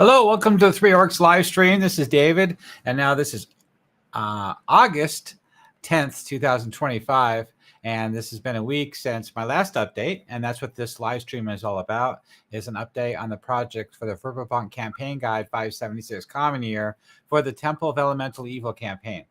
Hello, welcome to the Three Orcs live stream. This is David, and now this is August 10th, 2025, and this has been a week since my last update, and that's what this live stream is all about, is an update on the project for the Verbobonc Campaign Guide 576 Common Year for the Temple of Elemental Evil campaign.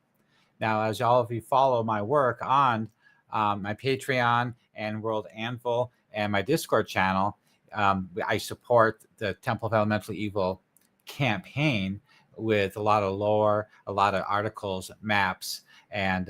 Now, as all of you follow my work on my Patreon and World Anvil and my Discord channel, I support the Temple of Elemental Evil campaign with a lot of lore, a lot of articles, maps, and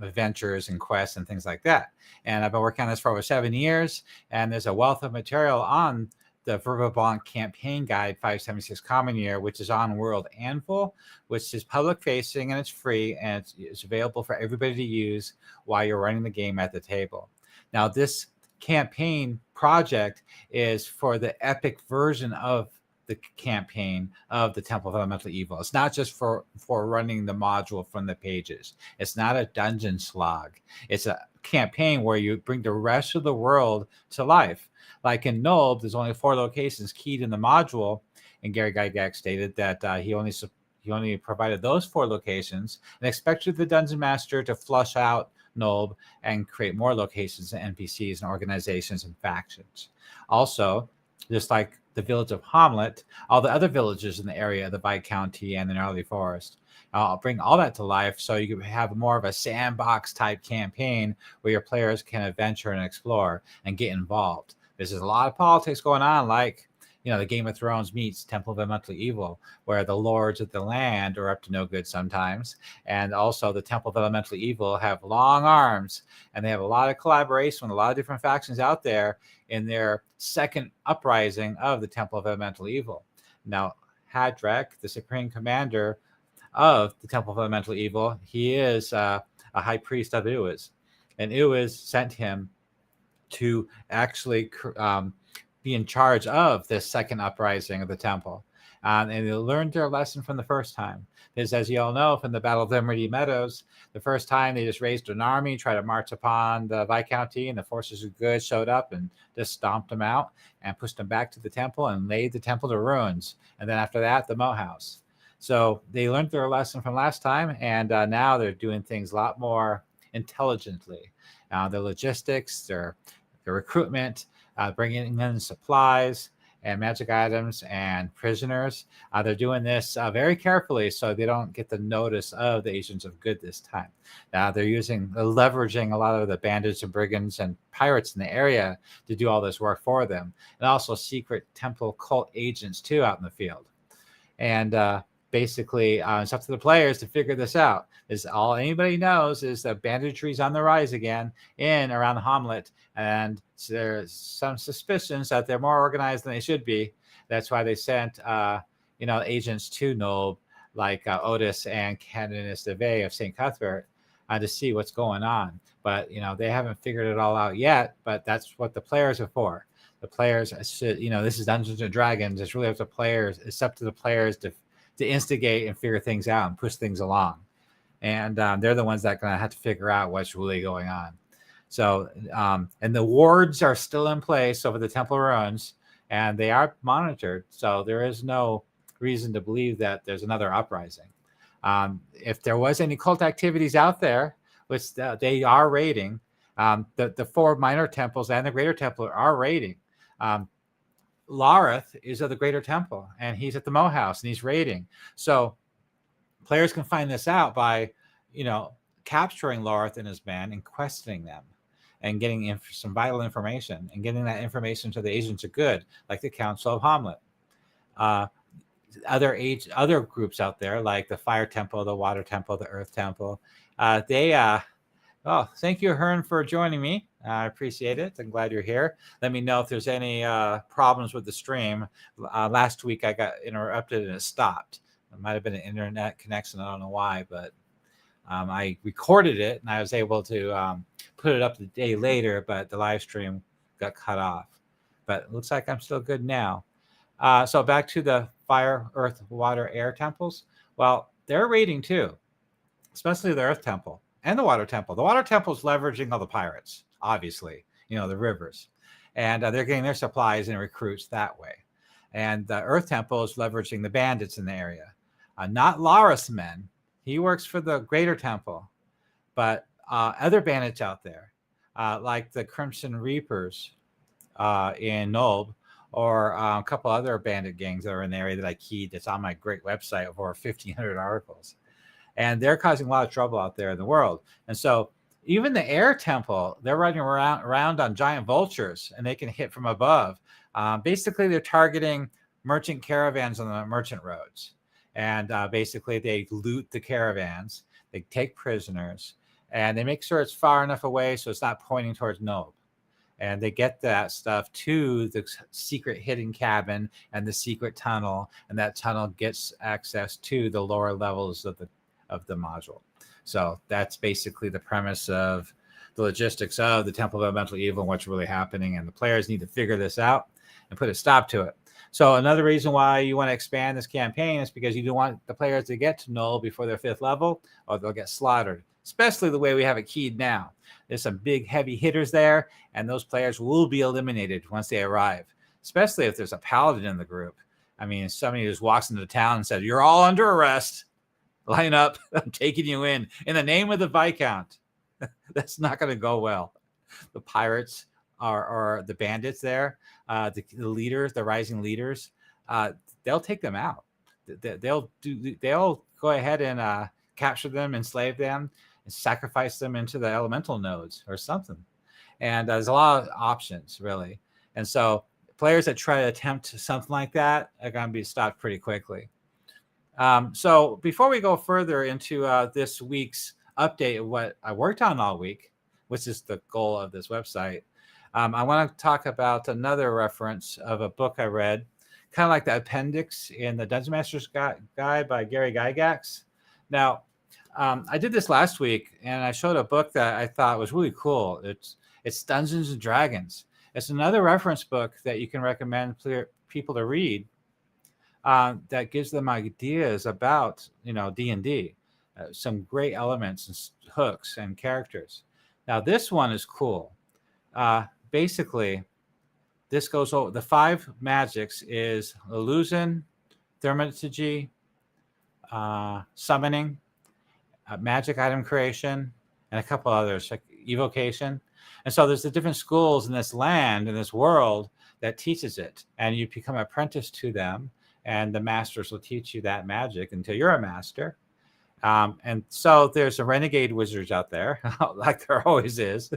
adventures and quests and things like that. And I've been working on this for over 7 years, and there's a wealth of material on the Verbobonc Campaign Guide 576 Common Year, which is on World Anvil, which is public facing and it's free, and it's available for everybody to use while you're running the game at the table. Now, this campaign project is for the epic version of the campaign of the Temple of Elemental Evil. It's not just for running the module from the pages. It's not a dungeon slog. It's a campaign where you bring the rest of the world to life. Like in Nulb, there's only 4 locations keyed in the module, and Gary Gygax stated that he only provided those 4 locations and expected the Dungeon Master to flush out Nulb and create more locations and NPCs and organizations and factions. Also, just like the village of Hamlet, all the other villages in the area, the Viscounty and the Gnarly Forest, I'll bring all that to life so you can have more of a sandbox type campaign where your players can adventure and explore and get involved. There's a lot of politics going on, like the Game of Thrones meets Temple of Elemental Evil, where the lords of the land are up to no good sometimes. And also the Temple of Elemental Evil have long arms, and they have a lot of collaboration with a lot of different factions out there in their second uprising of the Temple of Elemental Evil. Now, Hadrek, the Supreme Commander of the Temple of Elemental Evil, he is a high priest of Uis. And Uis sent him to actually be in charge of this second uprising of the temple. And they learned their lesson from the first time. Because as you all know, from the Battle of the Meridian Meadows, the first time they just raised an army, tried to march upon the Viscounty, and the forces of good showed up and just stomped them out and pushed them back to the temple and laid the temple to ruins. And then after that, the Moat House. So they learned their lesson from last time, and now they're doing things a lot more intelligently. The logistics, their recruitment, bringing in supplies and magic items and prisoners. They're doing this very carefully so they don't get the notice of the agents of good this time. Now they're leveraging a lot of the bandits and brigands and pirates in the area to do all this work for them, and also secret temple cult agents too out in the field. And basically, it's up to the players to figure this out. Is all anybody knows is that banditry is on the rise again in around Hamlet, and there's some suspicions that they're more organized than they should be. That's why they sent agents to Nulb, like Otis and Canonist Eve of St. Cuthbert, to see what's going on. But they haven't figured it all out yet. But that's what the players are for. The players should, this is Dungeons and Dragons. It's really up to players. It's up to the players to instigate and figure things out and push things along. And they're the ones that are going to have to figure out what's really going on. So, and the wards are still in place over the temple ruins, and they are monitored. So there is no reason to believe that there's another uprising. If there was any cult activities out there, which they are raiding, the 4 minor temples and the greater temple are raiding. Lareth is of the Greater Temple, and he's at the Moat House, and he's raiding. So players can find this out by, capturing Lareth and his men and questioning them and getting some vital information and getting that information to the agents of good, like the Council of Hamlet. Other groups out there, like the Fire Temple, the Water Temple, the Earth Temple, thank you, Hearn, for joining me. I appreciate it. I'm glad you're here. Let me know if there's any problems with the stream. Last week I got interrupted and it stopped. It might have been an internet connection. I don't know why, but I recorded it and I was able to put it up the day later, but the live stream got cut off. But it looks like I'm still good now. So back to the Fire, Earth, Water, Air temples. Well, they're raiding too, especially the Earth Temple and the Water Temple. The Water Temple is leveraging all the pirates, obviously, the rivers. And they're getting their supplies and recruits that way. And the Earth Temple is leveraging the bandits in the area. Not Laris men. He works for the Greater Temple, but other bandits out there, like the Crimson Reapers in Nulb, or a couple other bandit gangs that are in the area that I keyed. That's on my great website of over 1,500 articles. And they're causing a lot of trouble out there in the world. And so even the Air Temple, they're running around on giant vultures, and they can hit from above. Basically, they're targeting merchant caravans on the merchant roads. And basically, they loot the caravans, they take prisoners, and they make sure it's far enough away so it's not pointing towards Nob. And they get that stuff to the secret hidden cabin and the secret tunnel, and that tunnel gets access to the lower levels of the module. So that's basically the premise of the logistics of the Temple of Elemental Evil and what's really happening. And the players need to figure this out and put a stop to it. So another reason why you want to expand this campaign is because you don't want the players to get to Null before their 5th level, or they'll get slaughtered, especially the way we have it keyed now. There's some big heavy hitters there, and those players will be eliminated once they arrive, especially if there's a paladin in the group. I mean, somebody just walks into town and said, "You're all under arrest. Line up. I'm taking you in the name of the Viscount." That's not going to go well. The pirates or the bandits there, the leaders, the rising leaders, they'll take them out. They'll go ahead and capture them, enslave them, and sacrifice them into the elemental nodes or something. And there's a lot of options, really. And so players that try to attempt something like that are going to be stopped pretty quickly. So before we go further into this week's update of what I worked on all week, which is the goal of this website, I want to talk about another reference of a book I read, kind of like the appendix in the Dungeon Masters Guide by Gary Gygax. Now, I did this last week, and I showed a book that I thought was really cool. It's Dungeons and Dragons. It's another reference book that you can recommend people to read that gives them ideas about, D&D, some great elements and hooks and characters. Now, this one is cool. Basically, this goes over the 5 magics is illusion, thaumaturgy, summoning, magic item creation, and a couple others like evocation. And so there's the different schools in this land, in this world, that teaches it, and you become apprentice to them, and the masters will teach you that magic until you're a master. And so there's a renegade wizards out there, like there always is.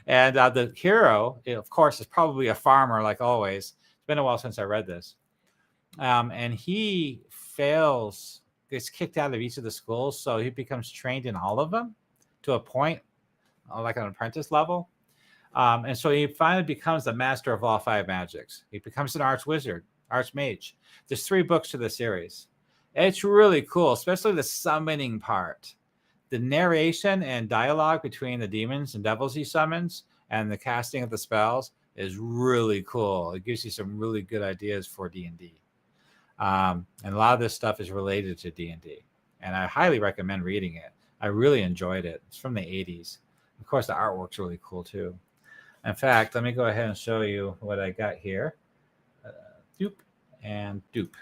And the hero, of course, is probably a farmer, like always. It's been a while since I read this. And he gets kicked out of each of the schools, so he becomes trained in all of them to a point, like an apprentice level. And so he finally becomes the master of all 5 magics. He becomes an archmage. There's 3 books to the series. It's really cool, especially the summoning part. The narration and dialogue between the demons and devils he summons and the casting of the spells is really cool. It gives you some really good ideas for D&D. And a lot of this stuff is related to D&D. And I highly recommend reading it. I really enjoyed it. It's from the 80s. Of course, the artwork's really cool, too. In fact, let me go ahead and show you what I got here. Dupe and dupe.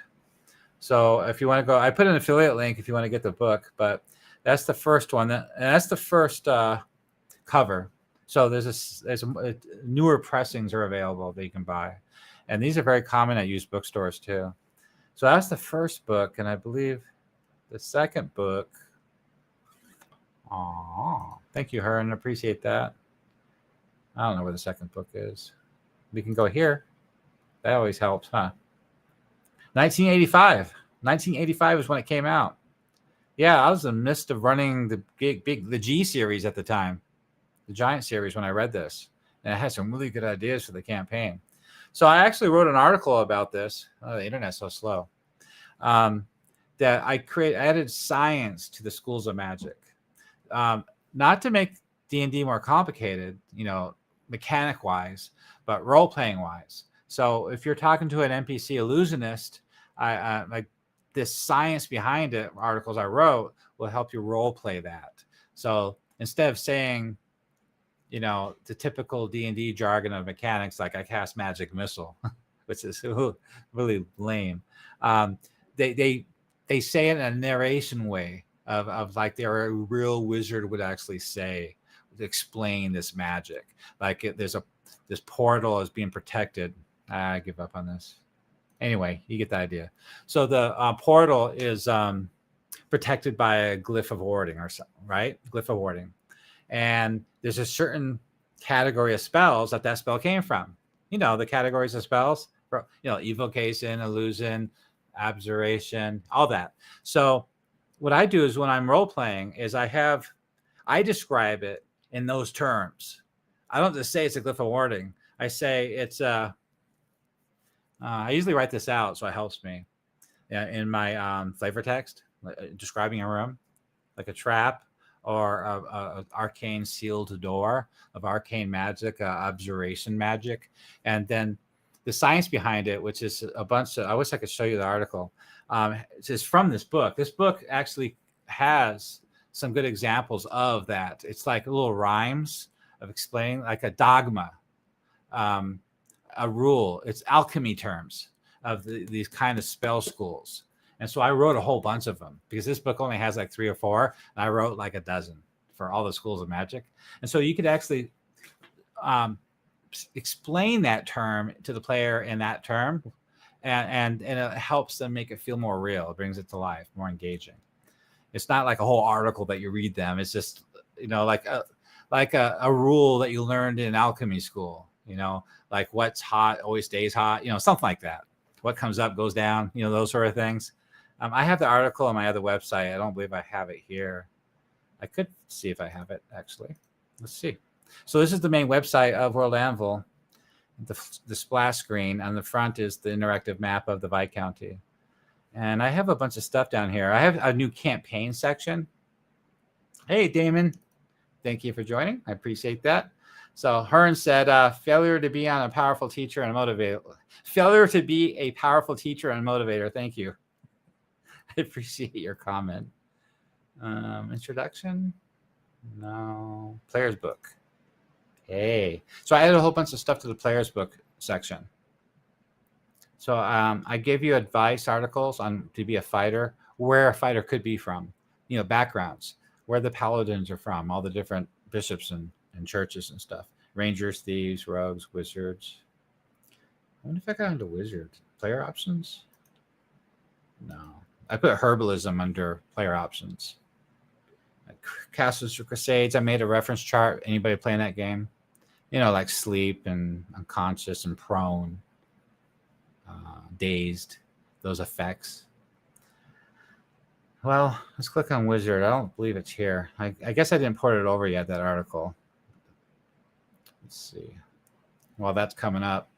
So if you want to go, I put an affiliate link if you want to get the book, but that's the first one. And that's the first cover. So there's newer pressings are available that you can buy. And these are very common at used bookstores, too. So that's the first book. And I believe the second book. Oh, thank you, Hearn. Appreciate that. I don't know where the second book is. We can go here. That always helps, huh? 1985. 1985 is when it came out. Yeah, I was in the midst of running the G series at the time, the Giant series, when I read this. And it had some really good ideas for the campaign. So I actually wrote an article about this. Oh, the internet's so slow. That I added science to the schools of magic. Not to make D&D more complicated, mechanic-wise, but role-playing wise. So if you're talking to an NPC illusionist, I like this science behind it, articles I wrote will help you role play that. So instead of saying, the typical D&D jargon of mechanics, like I cast magic missile, which is really lame. Um, they say it in a narration way of like they're a real wizard would actually say to explain this magic. Like this portal is being protected. I give up on this. Anyway, you get the idea. So the portal is protected by a glyph of warding, or something, right? Glyph of warding, and there's a certain category of spells that spell came from. You know, the categories of spells, evocation, illusion, abjuration, all that. So what I do is when I'm role playing is I describe it in those terms. I don't just say it's a glyph of warding. I say it's I usually write this out so it helps me in my flavor text, describing a room, like a trap or a arcane sealed door of arcane magic, abjuration magic, and then the science behind it, which is a bunch of. I wish I could show you the article. It's from this book. This book actually has some good examples of that. It's like little rhymes of explaining, like a dogma, a rule. It's alchemy terms of these kind of spell schools. And so I wrote a whole bunch of them because this book only has like 3 or 4. And I wrote like a dozen for all the schools of magic. And so you could actually explain that term to the player in that term. And it helps them make it feel more real. It brings it to life, more engaging. It's not like a whole article that you read them. It's just, like a rule that you learned in alchemy school, like what's hot always stays hot, something like that. What comes up goes down, those sort of things. I have the article on my other website. I don't believe I have it here. I could see if I have it, actually. Let's see. So this is the main website of World Anvil. The splash screen on the front is the interactive map of the Viscounty. And I have a bunch of stuff down here. I have a new campaign section. Hey, Damon. Thank you for joining. I appreciate that. So Hearn said, failure to be a powerful teacher and motivator. Failure to be a powerful teacher and motivator. Thank you. I appreciate your comment. Introduction? No. Player's book. Hey. So I added a whole bunch of stuff to the player's book section. So I gave you advice articles on to be a fighter, where a fighter could be from, backgrounds, where the paladins are from, all the different bishops and churches and stuff. Rangers, thieves, rogues, wizards. I wonder if I got into wizards. Player options? No. I put herbalism under player options. Castles or Crusades. I made a reference chart. Anybody playing that game? Like sleep and unconscious and prone, dazed, those effects. Well, let's click on wizard. I don't believe it's here. I guess I didn't port it over yet, that article. Let's see. Well, that's coming up.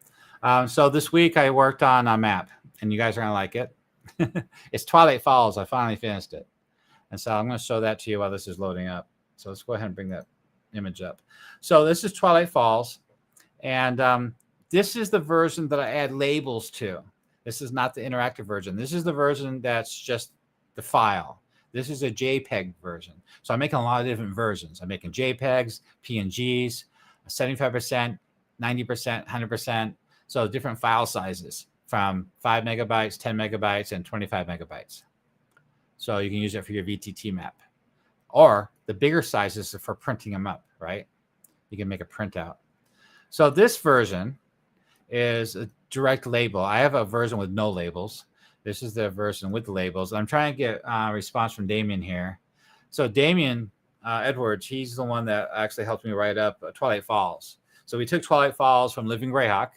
So this week I worked on a map, and you guys are going to like it. It's Twilight Falls. I finally finished it. And so I'm going to show that to you while this is loading up. So let's go ahead and bring that image up. So this is Twilight Falls. And this is the version that I add labels to. This is not the interactive version. This is the version that's just the file. This is a JPEG version. So I'm making a lot of different versions. I'm making JPEGs, PNGs, 75%, 90%, 100%. So different file sizes from 5 megabytes, 10 megabytes, and 25 megabytes. So you can use it for your VTT map. Or the bigger sizes are for printing them up, right? You can make a printout. So this version is a direct label. I have a version with no labels. This is the version with the labels. I'm trying to get a response from Damien here. So Damien Edwards, he's the one that actually helped me write up Twilight Falls. So we took Twilight Falls from Living Greyhawk.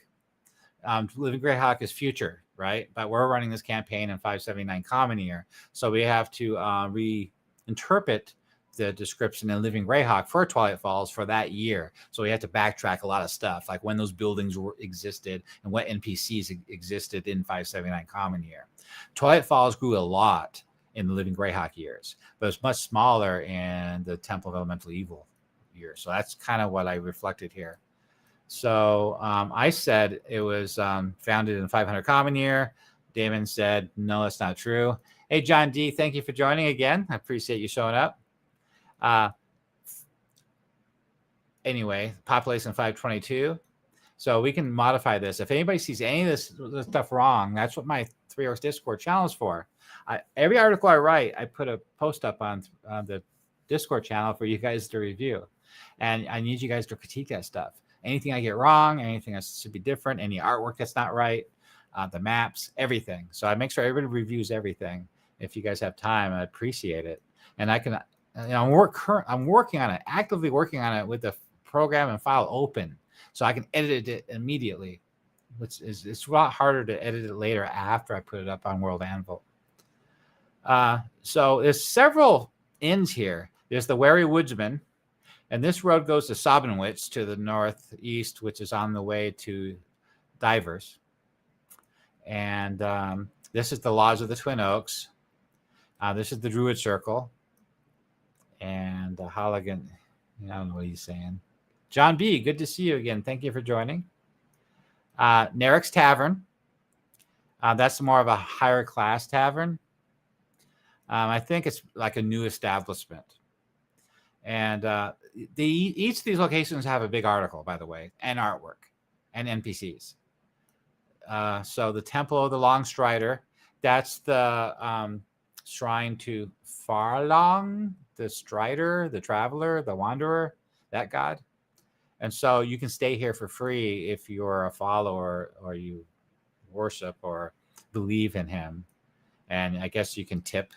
Living Greyhawk is future, right? But we're running this campaign in 579 Common Year. So we have to reinterpret the description in Living Greyhawk for Twilight Falls for that year. So we have to backtrack a lot of stuff, like when those buildings existed and what NPCs existed in 579 Common Year. Twilight Falls grew a lot in the Living Greyhawk years, but it's much smaller in the Temple of Elemental Evil year. So that's kind of what I reflected here. So I said it was founded in 500 Common Year. Damon said, no, that's not true. Hey, John D., thank you for joining again. I appreciate you showing up. Anyway, population 522. So we can modify this. If anybody sees any of this stuff wrong, that's what my Three Orcs Discord channel is for. Every article I write, I put a post up on the Discord channel for you guys to review. And I need you guys to critique that stuff. Anything I get wrong, anything that should be different, any artwork that's not right, the maps, everything. So I make sure everybody reviews everything. If you guys have time, I appreciate it. And I can, I'm working on it, actively working on it with the program and file open, so I can edit it immediately. It's a lot harder to edit it later after I put it up on World Anvil. So there's several inns here. There's the Wary Woodsman, and this road goes to Sobbenwitz to the northeast, which is on the way to Divers. And this is the Lodge of the Twin Oaks. This is the Druid Circle. And Halligan, I don't know what he's saying. John B., good to see you again. Thank you for joining. Narrick's Tavern. That's more of a higher class tavern. I think it's like a new establishment. And each of these locations have a big article, by the way, and artwork and NPCs. So the Temple of the Long Strider, that's the shrine to Farlong, the Strider, the Traveler, the Wanderer, that god. And so you can stay here for free if you're a follower or you worship or believe in him. And I guess you can tip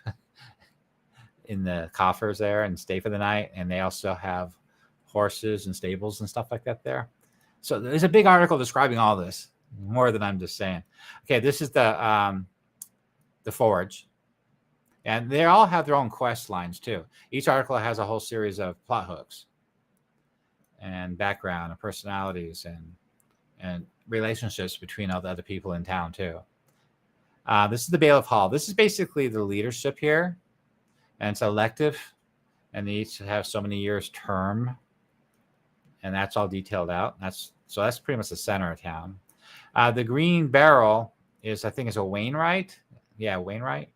in the coffers there and stay for the night. And they also have horses and stables and stuff like that there. So there's a big article describing all this, more than I'm just saying. Okay, this is the Forge. And they all have their own quest lines too. Each article has a whole series of plot hooks and background and personalities and relationships between all the other people in town too. This is the Bailiff Hall. This is basically the leadership here, and it's elective, and they each have so many years term, and that's all detailed out. That's pretty much the center of town. The Green Barrel is, I think, it's a Wainwright. Yeah, Wainwright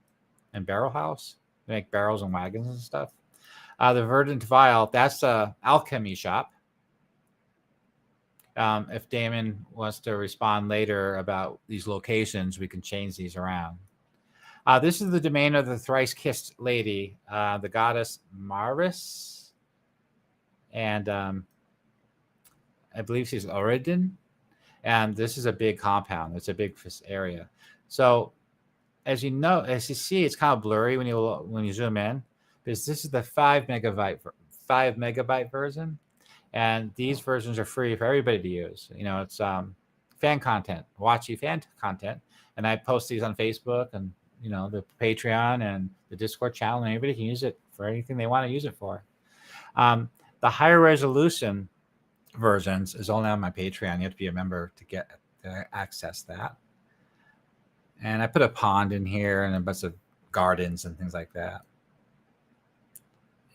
and Barrel House. They make barrels and wagons and stuff. The Verdant Vial, that's a alchemy shop. If Damon wants to respond later about these locations, we can change these around. This is the domain of the thrice-kissed lady, the goddess Maris. And I believe she's Oridin. And this is a big compound. It's a big area. So as you see, it's kind of blurry when you zoom in, because this is the 5 megabyte version. And these versions are free for everybody to use. It's fan content, watchy fan content. And I post these on Facebook and, the Patreon and the Discord channel, and anybody can use it for anything they want to use it for. The higher resolution versions is only on my Patreon. You have to be a member to access that. And I put a pond in here and a bunch of gardens and things like that.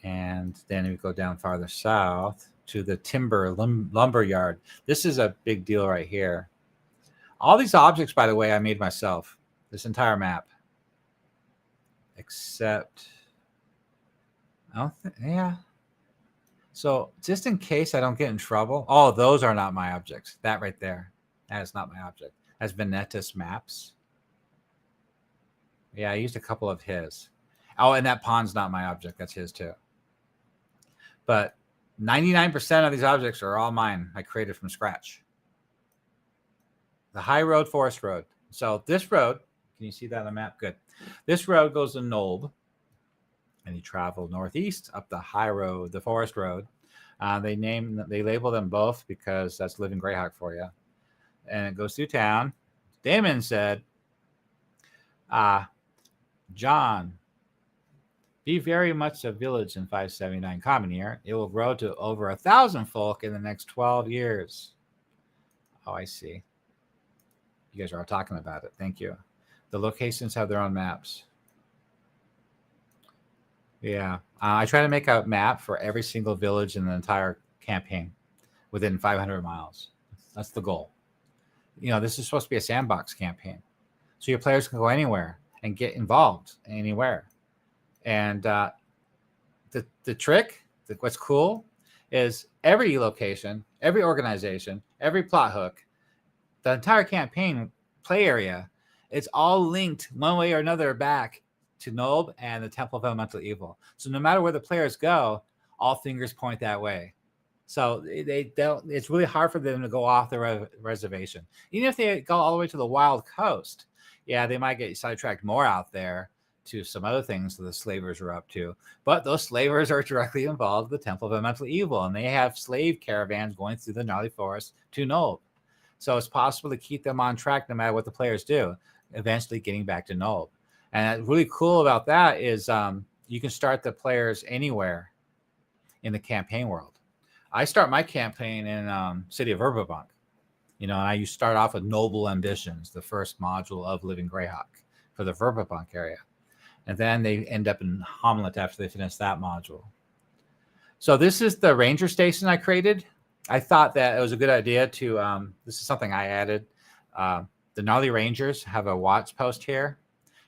And then we go down farther south to the timber lumber yard. This is a big deal right here. All these objects, by the way, I made myself. This entire map. Except, yeah. So just in case I don't get in trouble. Oh, those are not my objects. That right there. That is not my object. That's Venetus Maps. Yeah, I used a couple of his. Oh, and that pond's not my object. That's his too. But 99% of these objects are all mine. I created from scratch. The High Road, Forest Road. So this road, can you see that on the map? Good. This road goes to Nolb. And you travel northeast up the High Road, the Forest Road. They label them both because that's living Greyhawk for you. And it goes through town. Damon said, John, be very much a village in 579 Common Year. It will grow to over 1,000 folk in the next 12 years. Oh, I see. You guys are all talking about it. Thank you. The locations have their own maps. Yeah. I try to make a map for every single village in the entire campaign within 500 miles. That's the goal. This is supposed to be a sandbox campaign. So your players can go anywhere and get involved anywhere. And the trick, what's cool, is every location, every organization, every plot hook, the entire campaign play area, it's all linked one way or another back to Nob and the Temple of Elemental Evil. So no matter where the players go, all fingers point that way. So they don't. It's really hard for them to go off the reservation. Even if they go all the way to the Wild Coast, yeah, they might get sidetracked more out there to some other things that the slavers are up to. But those slavers are directly involved with the Temple of Elemental Evil, and they have slave caravans going through the gnarly forest to Nob. So it's possible to keep them on track no matter what the players do, eventually getting back to Nob. And really cool about that is you can start the players anywhere in the campaign world. I start my campaign in City of Verbobonc. You know, and I used to start off with Noble Ambitions, the first module of Living Greyhawk for the Verbobonc area. And then they end up in Hamlet after they finish that module. So this is the ranger station I created. I thought that it was a good idea to, this is something I added. The gnarly rangers have a watch post here.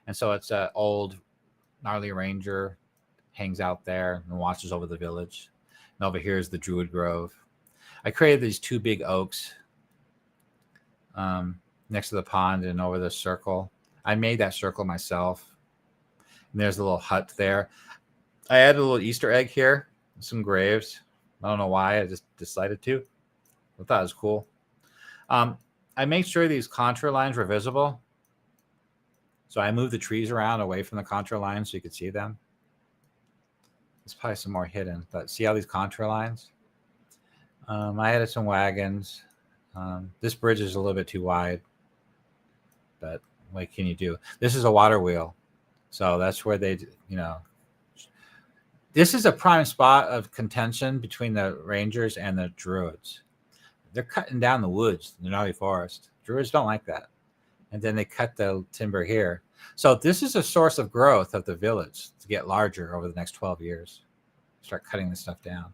And so it's an old gnarly ranger, hangs out there and watches over the village. And over here is the Druid Grove. I created these two big oaks next to the pond and over the circle. I made that circle myself. And there's a little hut there. I added a little Easter egg here, some graves. I don't know why, I just decided to. I thought it was cool. I made sure these contour lines were visible. So I moved the trees around away from the contour lines so you could see them. There's probably some more hidden, but see all these contour lines? I added some wagons. This bridge is a little bit too wide, but what can you do? This is a water wheel. So that's where they, you know, this is a prime spot of contention between the Rangers and the Druids. They're cutting down the woods, the gnarly forest. Druids don't like that. And then they cut the timber here. So this is a source of growth of the village to get larger over the next 12 years. Start cutting this stuff down.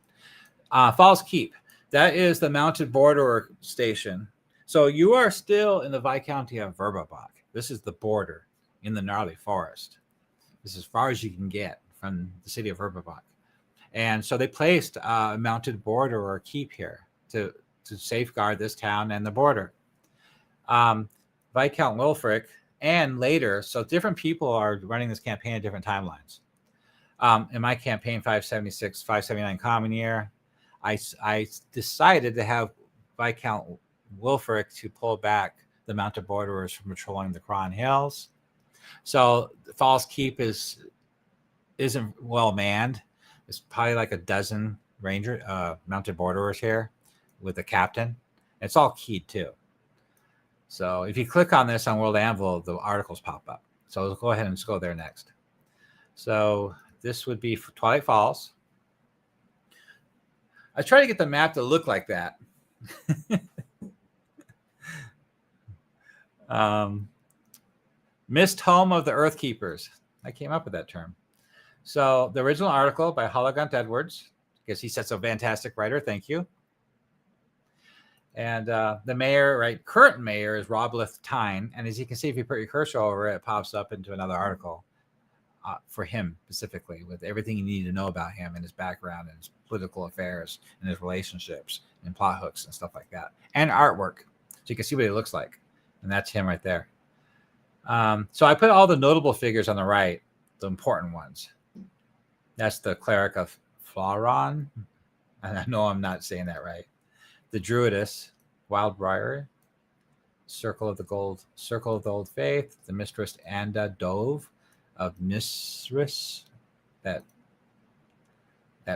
Falls Keep. That is the mounted borderer station. So you are still in the Viscounty of Verbobonc. This is the border in the gnarly forest. This is as far as you can get from the city of Verbobonc. And so they placed a mounted borderer keep here to safeguard this town and the border. Viscount Wilfric and later, so different people are running this campaign at different timelines. In my campaign, 576, 579 Common Year, I decided to have Viscount Wilfric to pull back the mounted borderers from patrolling the Cron Hills. So Falls Keep isn't well manned. It's probably like a dozen ranger mounted borderers here with a captain. It's all keyed too. So if you click on this on World Anvil, the articles pop up. So let's go ahead and just go there next. So this would be for Twilight Falls. I try to get the map to look like that. Mist Home of the Earthkeepers. I came up with that term. So the original article by Hologunt Edwards, because he's such a fantastic writer. Thank you. And the mayor, right? Current mayor is Roblith Tyne. And as you can see, if you put your cursor over it, it pops up into another article for him specifically, with everything you need to know about him and his background and his political affairs and his relationships and plot hooks and stuff like that. And artwork. So you can see what he looks like. And that's him right there. So I put all the notable figures on the right, the important ones. That's the Cleric of Flauron. And I know I'm not saying that right. The Druidess, Wildbriar, Circle of the Old Faith, the Mistress Anda Dove of Misris, that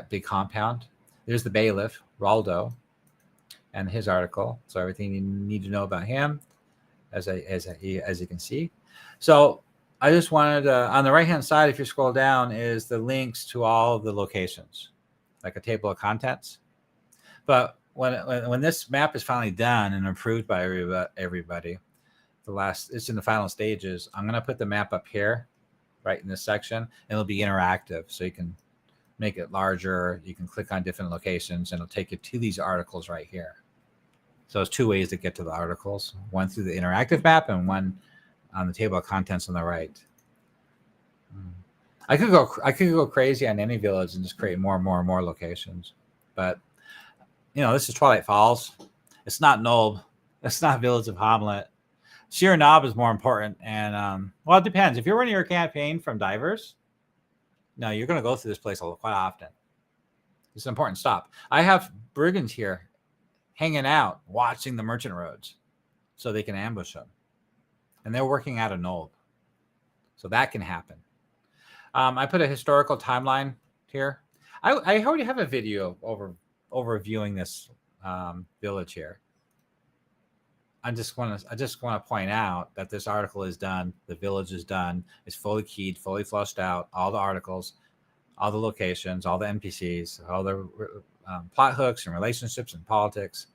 big compound. There's the Bailiff, Raldo, and his article. So everything you need to know about him, as you can see. So I just wanted on the right hand side, if you scroll down, is the links to all of the locations, like a table of contents. But when this map is finally done and approved by everybody, it's in the final stages. I'm going to put the map up here, right in this section, and it'll be interactive, so you can make it larger. You can click on different locations, and it'll take you to these articles right here. So there's two ways to get to the articles: one through the interactive map, and one on the table of contents on the right. I could go crazy on any village and just create more and more and more locations, but this is Twilight Falls. It's not Nulb. It's not Village of Hamlet. Sheer Knob is more important. And, well, it depends. If you're running your campaign from Divers, no, you're going to go through this place quite often. It's an important stop. I have brigands here hanging out, watching the merchant roads so they can ambush them. And they're working out of Nulb. So that can happen. I put a historical timeline here. I already have a video overviewing this village here. I just want to point out that this article is done. The village is done. It's fully keyed, fully flushed out. All the articles, all the locations, all the NPCs, all the plot hooks and relationships and politics.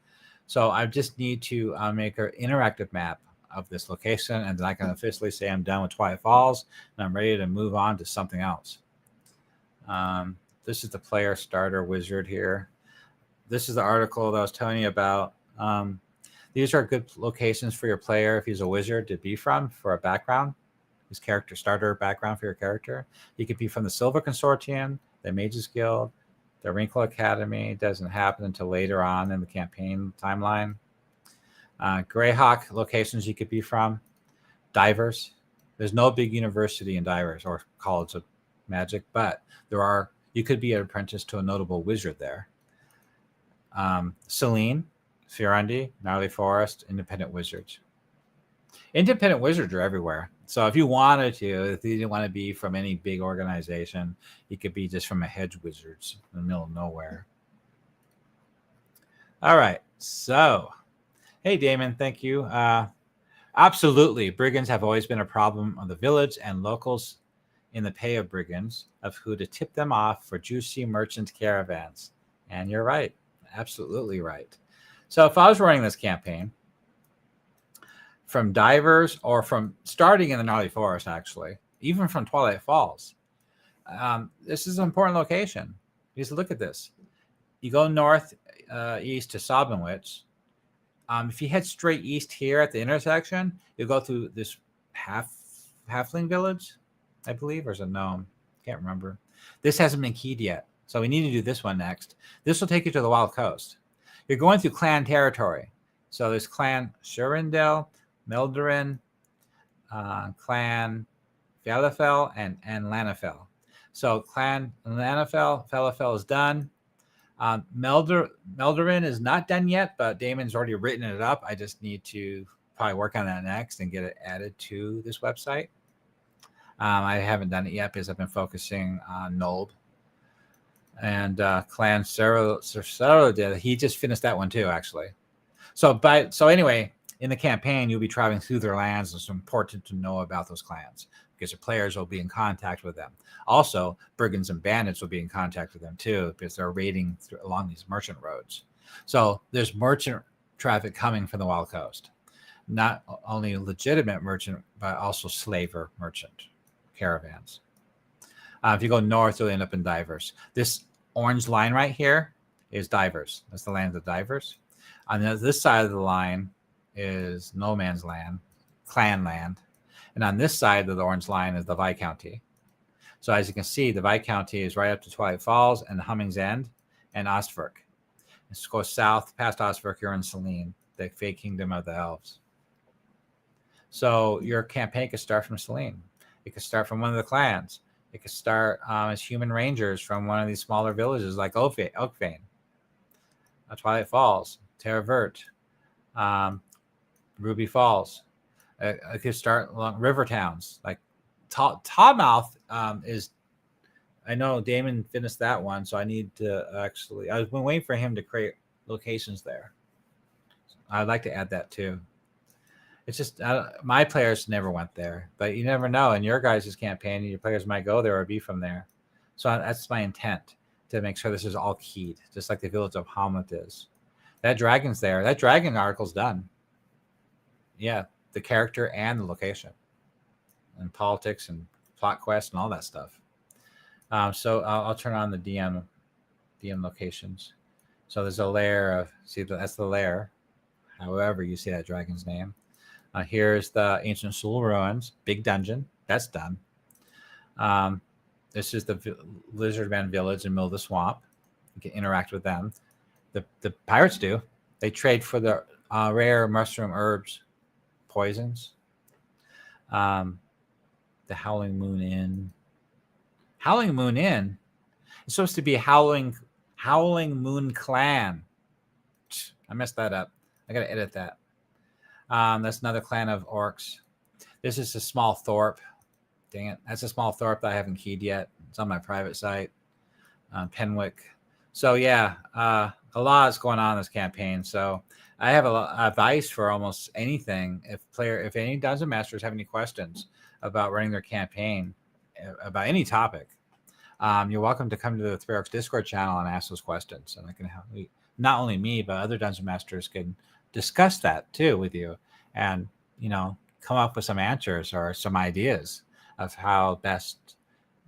So I just need to make an interactive map of this location, and then I can officially say I'm done with Twilight Falls and I'm ready to move on to something else. This is the player starter wizard here. This is the article that I was telling you about. These are good locations for your player if he's a wizard to be from for a background. His character starter background for your character. He could be from the Silver Consortium, the Mages Guild, the Wrinkle Academy. It doesn't happen until later on in the campaign timeline. Greyhawk locations you could be from. Divers. There's no big university in Divers or College of Magic, but you could be an apprentice to a notable wizard there. Selene, Firendi, Gnarly Forest, Independent Wizards. Independent wizards are everywhere. So if you wanted to, if you didn't want to be from any big organization, you could be just from a hedge wizards in the middle of nowhere. All right. So, hey, Damon, thank you. Absolutely. Brigands have always been a problem of the village and locals in the pay of brigands of who to tip them off for juicy merchant caravans. And you're right. Absolutely right. So if I was running this campaign from Divers or from starting in the Gnarly Forest, actually, even from Twilight Falls, this is an important location. Just look at this. You go north east to Sobbenwich. If you head straight east here at the intersection, you'll go through this halfling village, I believe, or is it gnome? Can't remember. This hasn't been keyed yet, so we need to do this one next. This will take you to the Wild Coast. You're going through clan territory. So there's Clan Shurindel, Meldurin, Clan Falafel, and Lanafel. So Clan Lanafel, Falafel is done. Meldurin is not done yet, but Damon's already written it up. I just need to probably work on that next and get it added to this website. I haven't done it yet because I've been focusing on Nulb. And Clan Cerro did. He just finished that one too, actually. So anyway, in the campaign, you'll be traveling through their lands. It's important to know about those clans because your players will be in contact with them. Also, brigands and bandits will be in contact with them too because they're raiding along these merchant roads. So there's merchant traffic coming from the Wild Coast. Not only legitimate merchant, but also slaver merchant caravans. If you go north, you'll end up in Divers. This orange line right here is Divers. That's the land of Divers. On this side of the line is no man's land, clan land. And on this side of the orange line is the Viscounty. So as you can see, the Viscounty is right up to Twilight Falls and Humming's End and Ostvirk. Let's go south past Ostvirk, you're in Selene, the fake kingdom of the elves. So your campaign could start from Selene. It could start from one of the clans. It could start as human rangers from one of these smaller villages like Oakvane, Twilight Falls, Terra Vert, Ruby Falls. It could start along river towns like Todmouth is. I know Damon finished that one, so I need to actually. I've been waiting for him to create locations there. I'd like to add that too. It's just my players never went there, but you never know. In your guys' campaign, your players might go there or be from there. So that's my intent, to make sure this is all keyed, just like the village of Hamlet is. That dragon's there. That dragon article's done. Yeah, the character and the location, and politics and plot quest and all that stuff. So I'll turn on the DM locations. So there's a lair of, see, that's the lair. However you see that dragon's name. Here's the Ancient Soul Ruins, big dungeon. That's done. This is the Lizardman Village in the middle of the swamp. You can interact with them. The pirates do. They trade for the rare mushroom herbs, poisons. The Howling Moon Inn. Howling Moon Inn. It's supposed to be Howling Moon Clan. I messed that up. I gotta edit that. That's another clan of orcs. This is a small thorp. Dang it. That's a small thorp that I haven't keyed yet. It's on my private site, Penwick. So yeah, a lot is going on in this campaign. So I have a lot of advice for almost anything. If any Dungeon Masters have any questions about running their campaign, about any topic, you're welcome to come to the Three Arcs Discord channel and ask those questions. And I can help. Not only me, but other Dungeon Masters can discuss that too with you, and come up with some answers or some ideas of how best,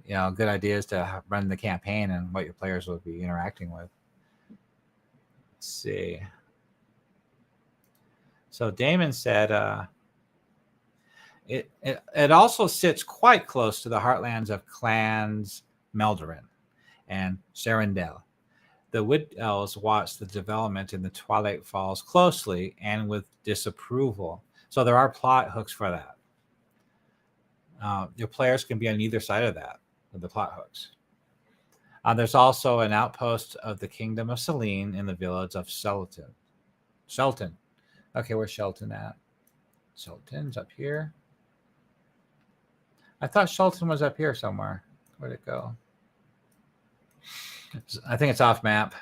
good ideas to run the campaign and what your players will be interacting with. Let's see. So Damon said it also sits quite close to the heartlands of clans Meldorin and Serendel. The Wood Elves watch the development in the Twilight Falls closely and with disapproval. So there are plot hooks for that. Your players can be on either side of that, with the plot hooks. There's also an outpost of the Kingdom of Selene in the village of Shelton. Okay, where's Shelton at? Shelton's up here. I thought Shelton was up here somewhere. Where'd it go? I think it's off map.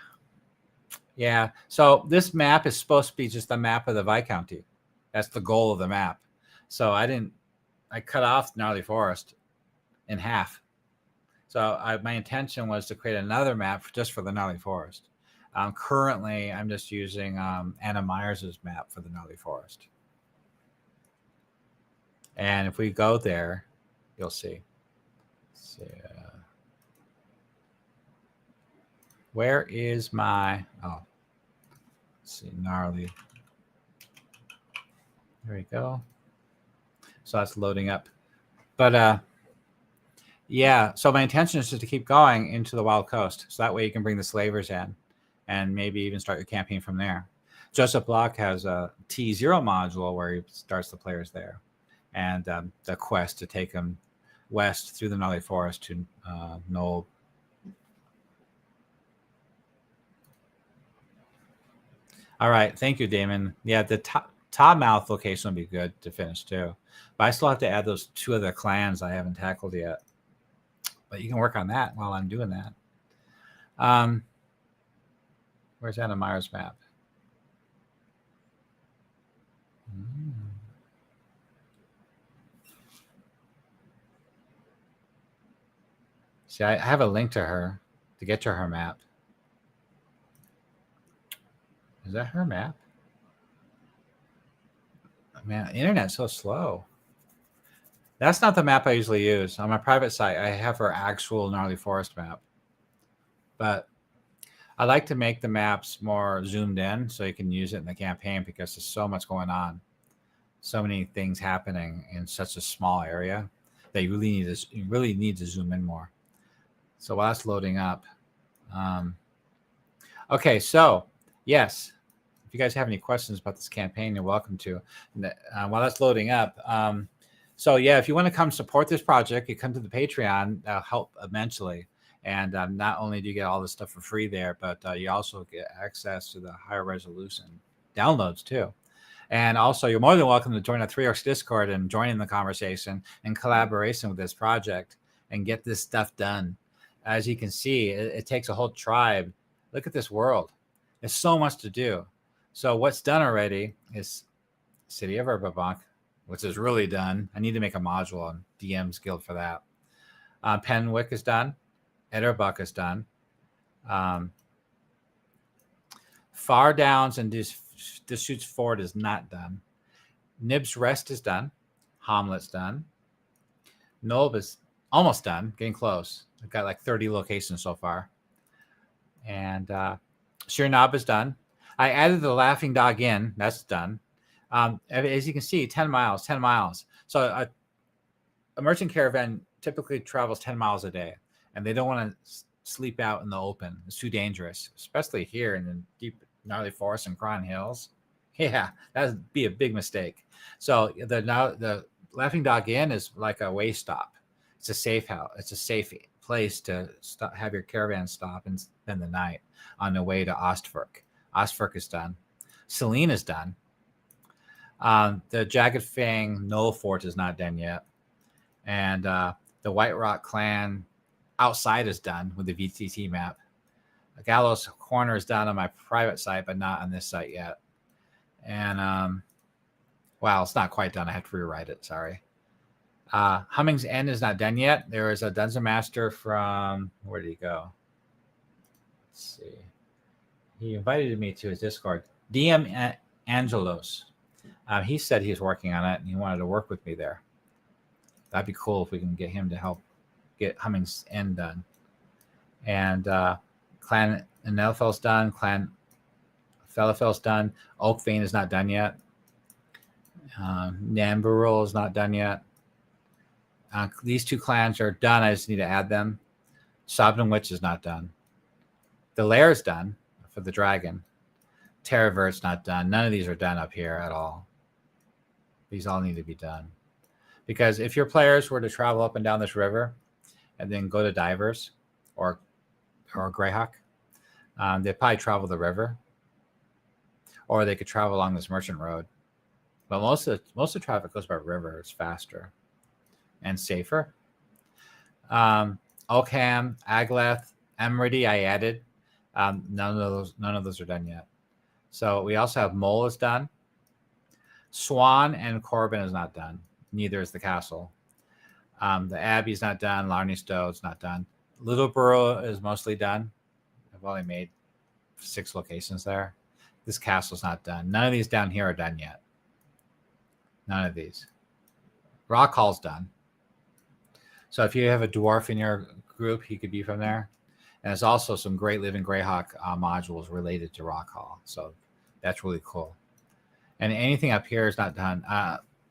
Yeah. So this map is supposed to be just a map of the Viscounty. That's the goal of the map. So I cut off Gnarly Forest in half. So my intention was to create another map just for the Gnarly Forest. Currently, I'm just using Anna Myers's map for the Gnarly Forest. And if we go there, you'll see. Where is my, let's see, Gnarly. There we go. So that's loading up. But yeah, so my intention is just to keep going into the Wild Coast. So that way you can bring the slavers in and maybe even start your campaign from there. Joseph Block has a T0 module where he starts the players there. And the quest to take them west through the Gnarly Forest to Knoll. All right. Thank you, Damon. Yeah, the Topmouth location would be good to finish too. But I still have to add those two other clans I haven't tackled yet. But you can work on that while I'm doing that. Where's Anna Meyer's map? See, I have a link to her to get to her map. Is that her map? Man, internet's so slow. That's not the map I usually use. On my private site, I have her actual Gnarly Forest map. But I like to make the maps more zoomed in so you can use it in the campaign because there's so much going on. So many things happening in such a small area that you really need to zoom in more. So while that's loading up. Okay, so yes. If you guys have any questions about this campaign, you're welcome to. While that's loading up, so yeah, if you want to come support this project, you come to the Patreon. That'll help immensely. And not only do you get all this stuff for free there, but you also get access to the higher resolution downloads too. And also, you're more than welcome to join our Three Arcs Discord and join in the conversation and collaboration with this project and get this stuff done. As you can see, it takes a whole tribe. Look at this world. There's so much to do. So what's done already is City of Verbobonc, which is really done. I need to make a module on DM's Guild for that. Penwick is done. Etterbuck is done. Far Downs and Deschutes Ford is not done. Nibs Rest is done. Hamlet's done. Nolb is almost done, getting close. I've got like 30 locations so far. And Sheernab is done. I added the Laughing Dog Inn. That's done. As you can see, 10 miles. So a merchant caravan typically travels 10 miles a day, and they don't want to sleep out in the open. It's too dangerous, especially here in the deep gnarly forest and Cron Hills. Yeah, that'd be a big mistake. So the Laughing Dog Inn is like a way stop. It's a safe house. It's a safe place to stop, have your caravan stop and spend the night on the way to Ostfirk. Ostfirk is done. Selene is done. The Jagged Fang Knoll Fort is not done yet. And the White Rock Clan outside is done with the VTT map. Gallows Corner is done on my private site, but not on this site yet. And wow, it's not quite done. I have to rewrite it. Sorry. Humming's End is not done yet. There is a Dungeon Master from, where did he go? Let's see. He invited me to his Discord. DM Angelos. He said he was working on it and he wanted to work with me there. That'd be cool if we can get him to help get Humming's End done. And Clan Nelfel's done. Clan Felafel's done. Oak Vein is not done yet. Namburul is not done yet. These two clans are done. I just need to add them. Sobden Witch is not done. The Lair is done for the dragon. Terravert's not done. None of these are done up here at all. These all need to be done. Because if your players were to travel up and down this river and then go to Divers or Greyhawk, they'd probably travel the river. Or they could travel along this merchant road. But most of the traffic goes by river. It's faster and safer. Oakham, Agleth, Emerity, I added. None of those are done yet. So we also have Mole is done. Swan and Corbin is not done. Neither is the castle. The Abbey is not done. Larney Stowe is not done. Littleborough is mostly done. I've only made 6 locations there. This castle's not done. None of these down here are done yet. None of these. Rock Hall's done. So if you have a dwarf in your group, he could be from there. And there's also some great Living Greyhawk modules related to Rock Hall. So that's really cool. And anything up here is not done.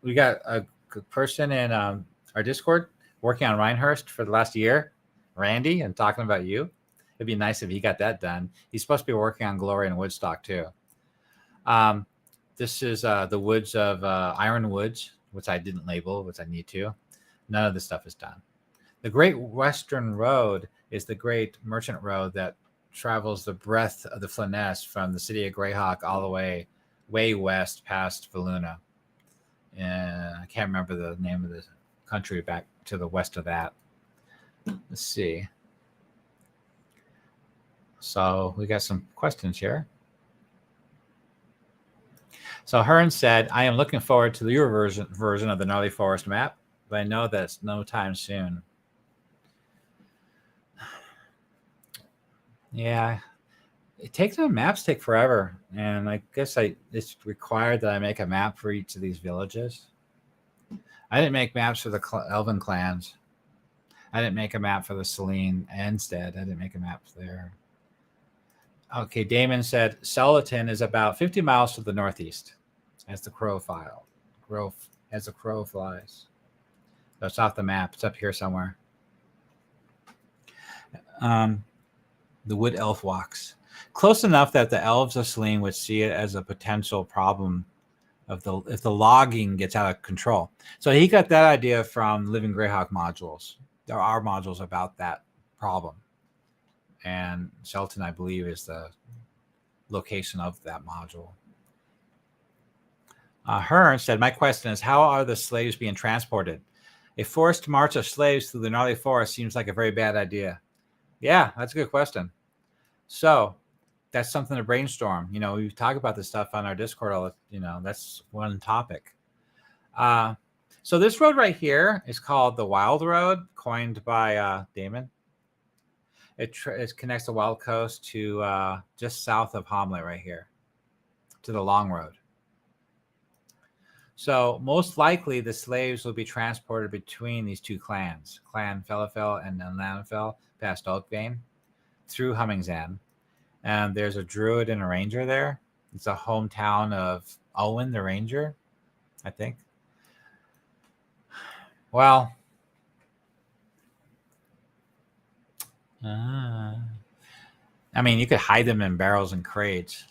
We got a person in our Discord working on Rhinehurst for the last year, Randy, and talking about you. It'd be nice if he got that done. He's supposed to be working on Glory and Woodstock too. This is the woods of Iron Woods, which I didn't label, which I need to. None of this stuff is done. The Great Western Road is the great merchant road that travels the breadth of the Flanness from the city of Greyhawk all the way west past Valuna. And I can't remember the name of the country back to the west of that. Let's see. So we got some questions here. So Hearn said, I am looking forward to your version of the Gnarly Forest map, but I know that it's no time soon. Yeah, maps take forever, and I guess it's required that I make a map for each of these villages. I didn't make maps for the Elven clans. I didn't make a map for the Selene Instead. I didn't make a map there. Okay, Damon said Soliton is about 50 miles to the northeast, as the crow flies. That's off the map. It's up here somewhere. The Wood Elf walks close enough that the elves of Selene would see it as a potential problem if the logging gets out of control. So he got that idea from Living Greyhawk modules. There are modules about that problem. And Shelton, I believe, is the location of that module. Hearn said, my question is, how are the slaves being transported? A forced march of slaves through the gnarly forest seems like a very bad idea. Yeah, that's a good question. So that's something to brainstorm. We talk about this stuff on our Discord. That's one topic. So this road right here is called the Wild Road, coined by Damon. It connects the Wild Coast to just south of Hamlet right here, to the Long Road. So most likely the slaves will be transported between these two clans, Clan Felafel and Lanafel, past Oakvein, through Humming's End. And there's a druid and a ranger there. It's a hometown of Owen the ranger, I think. Well, I mean, you could hide them in barrels and crates.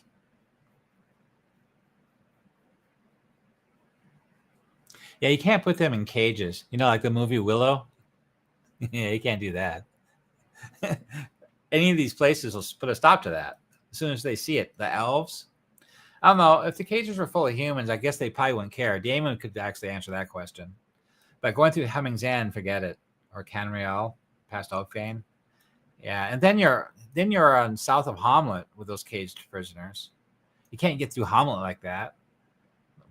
Yeah, you can't put them in cages. You know, like the movie Willow? Yeah, you can't do that. Any of these places will put a stop to that as soon as they see it. The elves, I don't know. If the cages were full of humans, I guess they probably wouldn't care. Damon could actually answer that question. But going through Hemming's End, forget it. Or Canreal, past Oakvane. Yeah, and then you're on south of Hamlet with those caged prisoners. You can't get through Hamlet like that.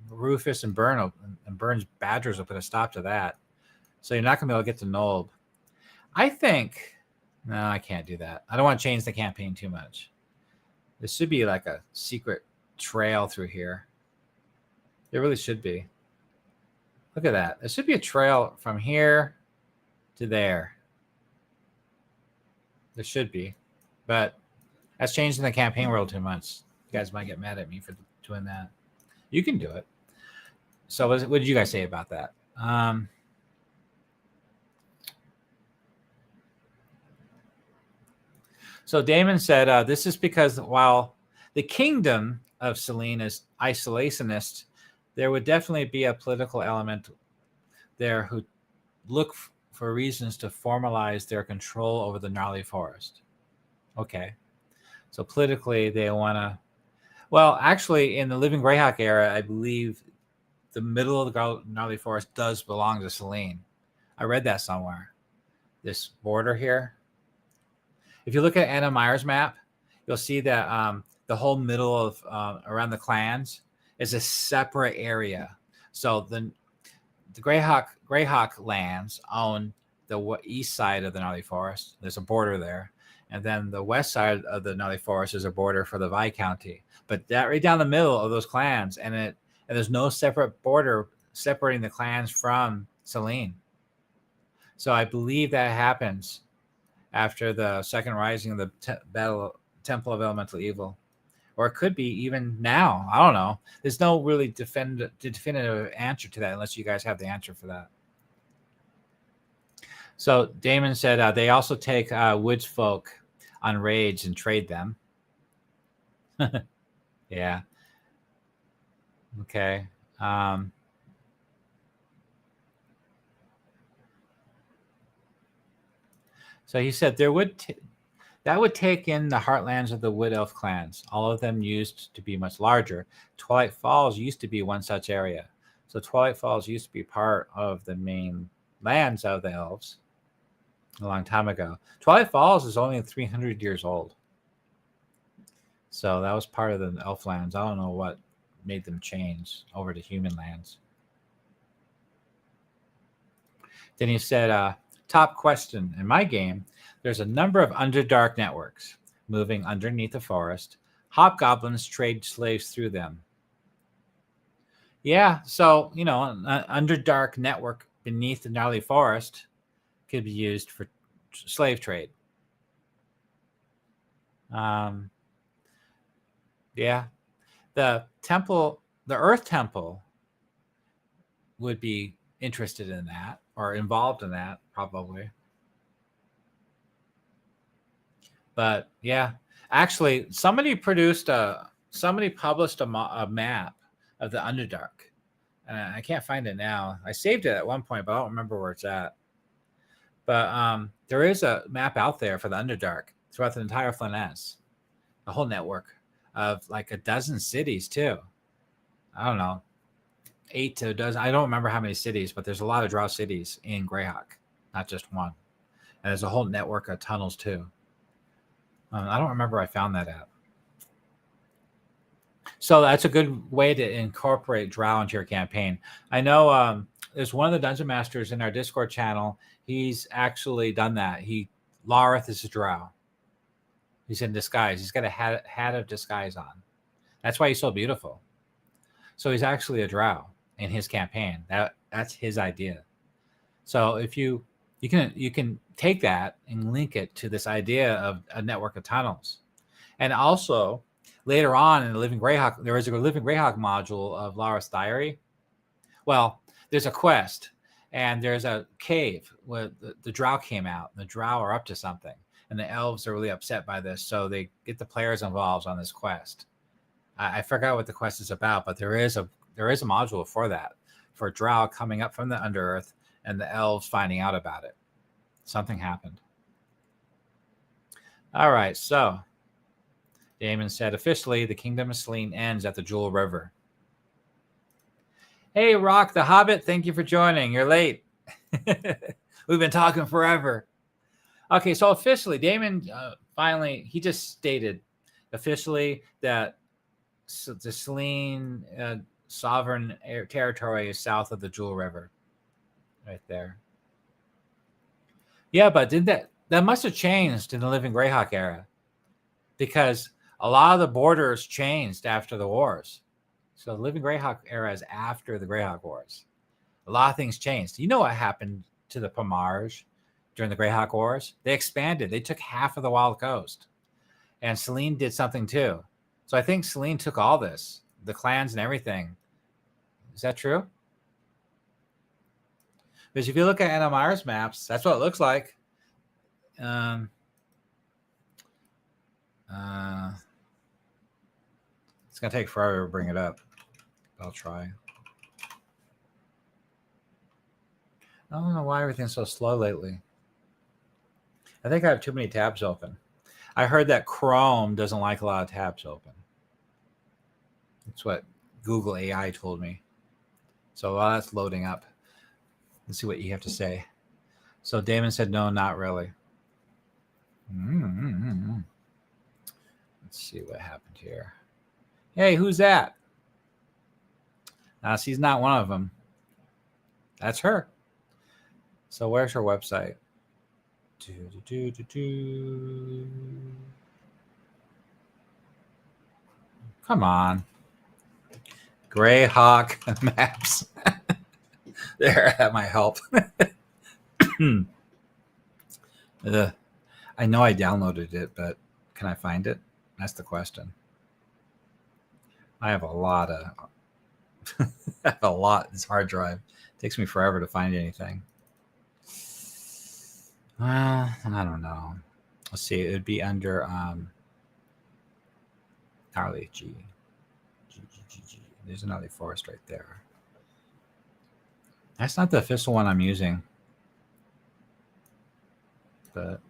Rufus and Burns Badgers will put a stop to that. So you're not going to be able to get to Nolb. I think, no, I can't do that. I don't want to change the campaign too much. There should be like a secret trail through here. There really should be. Look at that. There should be a trail from here to there. There should be. But that's changing the campaign world too much. You guys might get mad at me for doing that. You can do it. So what did you guys say about that? So Damon said, this is because while the kingdom of Selene is isolationist, there would definitely be a political element there who look for reasons to formalize their control over the gnarly forest. Okay. So politically, they want to... Well, actually, in the Living Greyhawk era, I believe the middle of the gnarly forest does belong to Selene. I read that somewhere. This border here. If you look at Anna Meyer's map, you'll see that the whole middle of around the clans is a separate area. So the Greyhawk lands own the east side of the gnarly forest. There's a border there. And then the west side of the gnarly forest is a border for the Viscounty. But that right down the middle of those clans, and there's no separate border separating the clans from Selene. So I believe that happens after the second rising of the Temple of Elemental Evil. Or it could be even now. I don't know. There's no really definitive answer to that unless you guys have the answer for that. So Damon said they also take woods folk on raids and trade them. Yeah. Okay. So he said there that would take in the heartlands of the Wood Elf clans. All of them used to be much larger. Twilight Falls used to be one such area. So Twilight Falls used to be part of the main lands of the elves a long time ago. Twilight Falls is only 300 years old. So that was part of the elf lands. I don't know what made them change over to human lands. Then he said, top question. In my game, there's a number of Underdark networks moving underneath the forest. Hobgoblins trade slaves through them. Yeah, so, an Underdark network beneath the gnarly forest could be used for slave trade. Yeah. The Earth Temple would be interested in that or involved in that, probably. But yeah, actually, somebody published a map of the Underdark. And I can't find it now. I saved it at one point, but I don't remember where it's at. But there is a map out there for the Underdark throughout the entire Flanaess, a whole network of like a dozen cities too. I don't know, 8 to a dozen. I don't remember how many cities, but there's a lot of Drow cities in Greyhawk, not just one. And there's a whole network of tunnels too. I don't remember where I found that at. So that's a good way to incorporate Drow into your campaign. I know there's one of the Dungeon Masters in our Discord channel. He's actually done that. Lareth is a Drow. He's in disguise. He's got a hat of disguise on. That's why he's so beautiful. So he's actually a Drow in his campaign. That's his idea. So if you can take that and link it to this idea of a network of tunnels. And also later on in the Living Greyhawk, there is a Living Greyhawk module of Lareth's Diary. Well, there's a quest and there's a cave where the Drow came out. The Drow are up to something. and the elves are really upset by this, so they get the players involved on this quest. I forgot what the quest is about, but there is a module for that, for Drow coming up from the Underearth and the elves finding out about it. Something happened. All right, so Damon said, officially, the Kingdom of Selene ends at the Jewel River. Hey, Rock the Hobbit, thank you for joining. You're late. We've been talking forever. Okay, so officially, Damon finally, he just stated officially that the Selene sovereign territory is south of the Jewel River. Right there. Yeah, but that must have changed in the Living Greyhawk era, because a lot of the borders changed after the wars. So the Living Greyhawk era is after the Greyhawk Wars. A lot of things changed. You know what happened to the Pomage during the Greyhawk Wars? They expanded. They took half of the Wild Coast. And Selene did something too. So I think Selene took all this, the clans and everything. Is that true? Because if you look at NMR's maps, that's what it looks like. It's going to take forever to bring it up. I'll try. I don't know why everything's so slow lately. I think I have too many tabs open. I heard that Chrome doesn't like a lot of tabs open. That's what Google AI told me. So while that's loading up, let's see what you have to say. So Damon said, no, not really. Let's see what happened here. Hey, who's that? She's not one of them. That's her. So where's her website? Come on. Greyhawk maps. There, that might help. I know I downloaded it, but can I find it? That's the question. I have a lot of this hard drive. It takes me forever to find anything. Well, I don't know. Let's see. It would be under Gnarly G. There's a Gnarly Forest right there. That's not the official one I'm using. But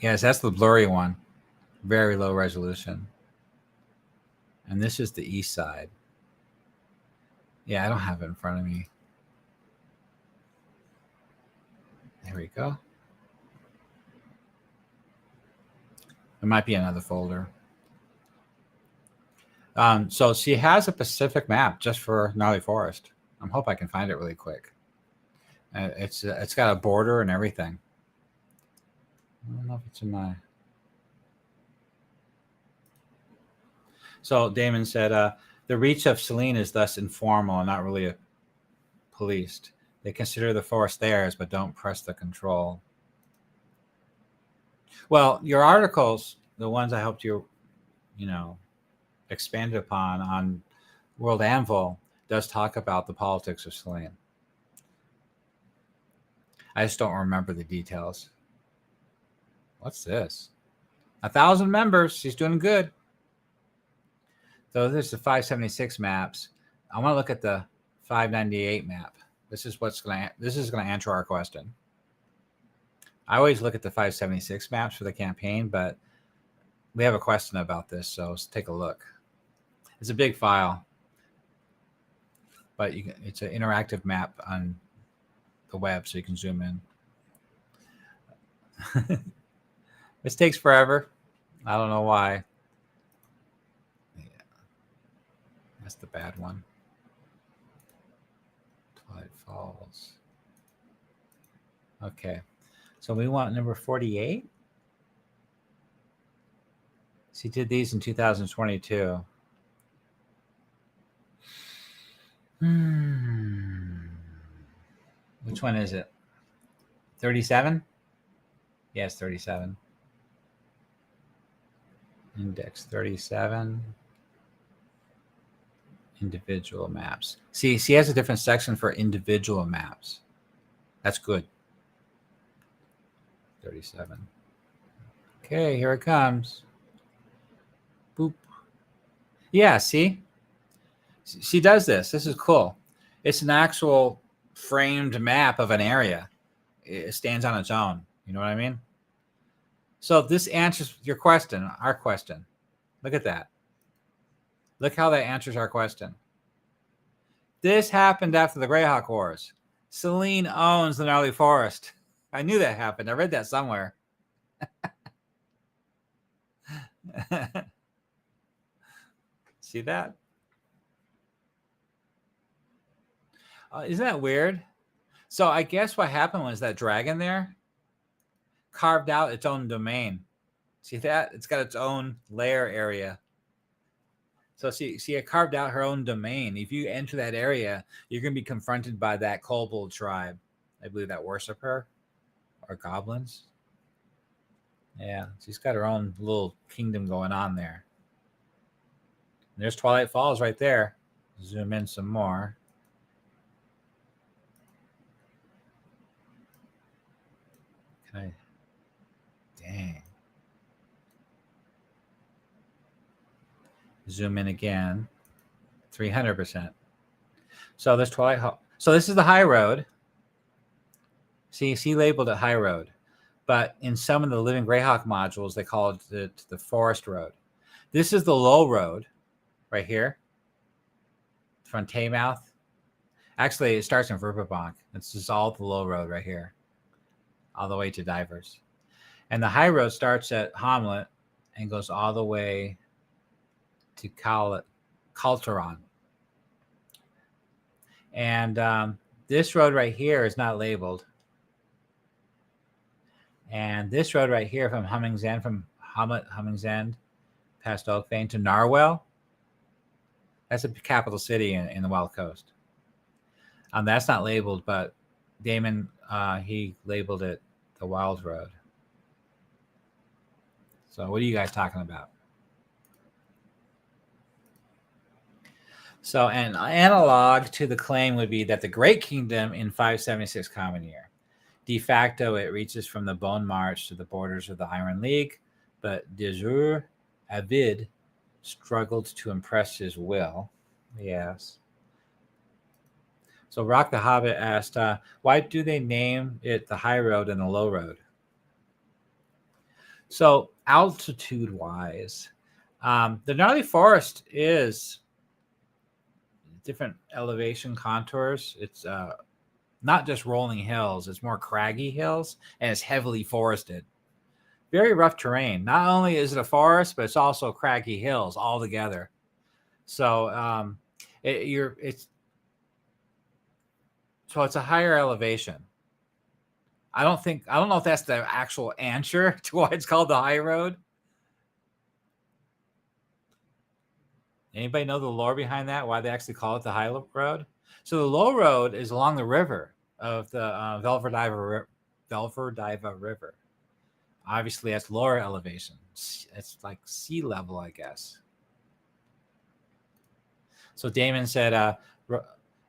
yes, that's the blurry one. Very low resolution. And this is the east side. Yeah, I don't have it in front of me. There we go. There might be another folder. So she has a Pacific map just for Gnarly Forest. I hope I can find it really quick. It's got a border and everything. I don't know if it's in my. So Damon said, the reach of Selene is thus informal and not really policed. They consider the forest theirs, but don't press the control. Well, your articles, the ones I helped you, expand upon on World Anvil, does talk about the politics of Selene. I just don't remember the details. What's this? 1,000 members. She's doing good. So there's the 576 maps. I want to look at the 598 map. This is going to answer our question. I always look at the 576 maps for the campaign, but we have a question about this, so let's take a look. It's a big file, but it's an interactive map on the web, so you can zoom in. This takes forever. I don't know why. Yeah. That's the bad one. Twilight Falls. Okay. So we want number 48. She did these in 2022. Which one is it? 37? Yes, 37. Index 37. Individual maps. See, she has a different section for individual maps. That's good. 37. Okay, here it comes. Boop. Yeah, see? She does this. This is cool. It's an actual framed map of an area. It stands on its own. You know what I mean? So this answers your question, our question. Look at that. Look how that answers our question. This happened after the Greyhawk Wars. Celine owns the gnarly forest. I knew that happened. I read that somewhere. See that? Isn't that weird? So I guess what happened was that dragon there carved out its own domain. See that? It's got its own lair area. So see, it carved out her own domain. If you enter that area, you're going to be confronted by that kobold tribe. I believe that worship her, or goblins. Yeah, she's got her own little kingdom going on there. And there's Twilight Falls right there. Zoom in some more. Can I? Dang. Zoom in again. 300%. So there's Twilight Hall. So this is the high road. See labeled it high road. But in some of the Living Greyhawk modules, they call it the forest road. This is the low road right here from Taymouth. Actually, it starts in Verbobonc. This is all the low road right here, all the way to Divers. And the high road starts at Hamlet and goes all the way to Calteron. And this road right here is not labeled. And this road right here from Humming's End, from Humming's End, past Oakvane to Narwhal, that's a capital city in the Wild Coast. That's not labeled, but Damon, he labeled it the Wild Road. So what are you guys talking about? So an analog to the claim would be that the Great Kingdom in 576 Common Year. De facto, it reaches from the Bone March to the borders of the Iron League, but de jure, Avid struggled to impress his will. Yes. So Rock the Hobbit asked, why do they name it the high road and the low road? So altitude-wise, the gnarly forest is different elevation contours. It's not just rolling hills, it's more craggy hills, and it's heavily forested. Very rough terrain. Not only is it a forest, but it's also craggy hills all together. So it's a higher elevation. I don't know if that's the actual answer to why it's called the high road. Anybody know the lore behind that? Why they actually call it the high road? So the low road is along the river of the Velverdiva River. Obviously, that's lower elevation. It's like sea level, I guess. So Damon said,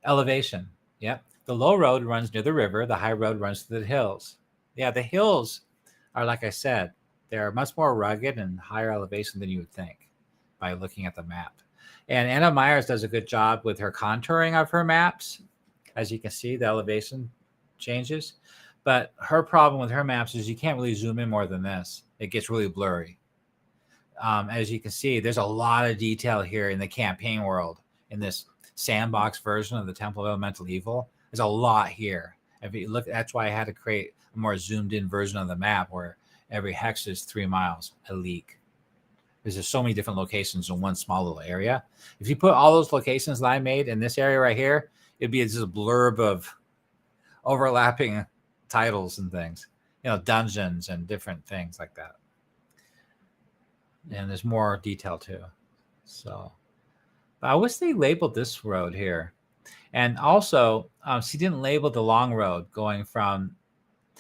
elevation. Yep. The low road runs near the river. The high road runs through the hills. Yeah, the hills are, like I said, they're much more rugged and higher elevation than you would think by looking at the map. And Anna Myers does a good job with her contouring of her maps. As you can see, the elevation changes. But her problem with her maps is you can't really zoom in more than this. It gets really blurry. As you can see, there's a lot of detail here in the campaign world. In this sandbox version of the Temple of Elemental Evil, there's a lot here. If you look, that's why I had to create a more zoomed in version of the map where every hex is 3 miles, a league. Because there's so many different locations in one small little area. If you put all those locations that I made in this area right here, it'd be just a blurb of overlapping titles and things, dungeons and different things like that. And there's more detail too. So I wish they labeled this road here. And also, she didn't label the long road going from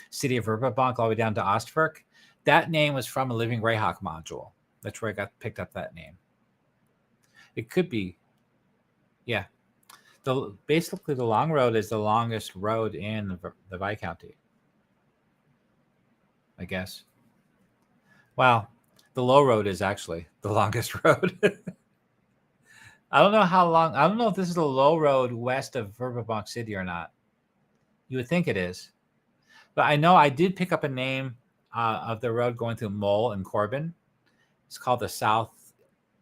City of Verbobonc all the way down to Ostwerk. That name was from a Living Greyhawk module. That's where I picked up that name. It could be, yeah. Basically, the long road is the longest road in the Viscounty, I guess. Well, the low road is actually the longest road. I don't know how long. I don't know if this is the low road west of Verbobonc City or not. You would think it is. But I know I did pick up a name of the road going through Mole and Corbin. It's called the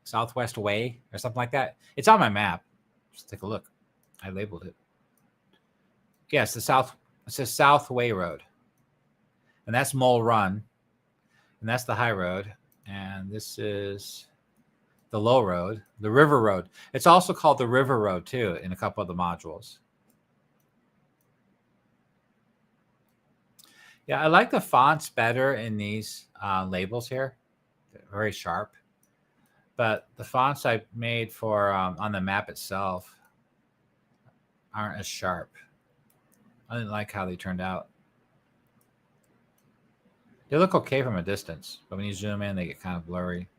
Southwest Way or something like that. It's on my map. Just take a look. I labeled it. Yes, the South. It's a South Way Road, and that's Mole Run, and that's the high road, and this is the low road, the River Road. It's also called the River Road too in a couple of the modules. Yeah, I like the fonts better in these labels here. They're very sharp. But the fonts I made for on the map itself aren't as sharp. I didn't like how they turned out. They look okay from a distance, but when you zoom in, they get kind of blurry.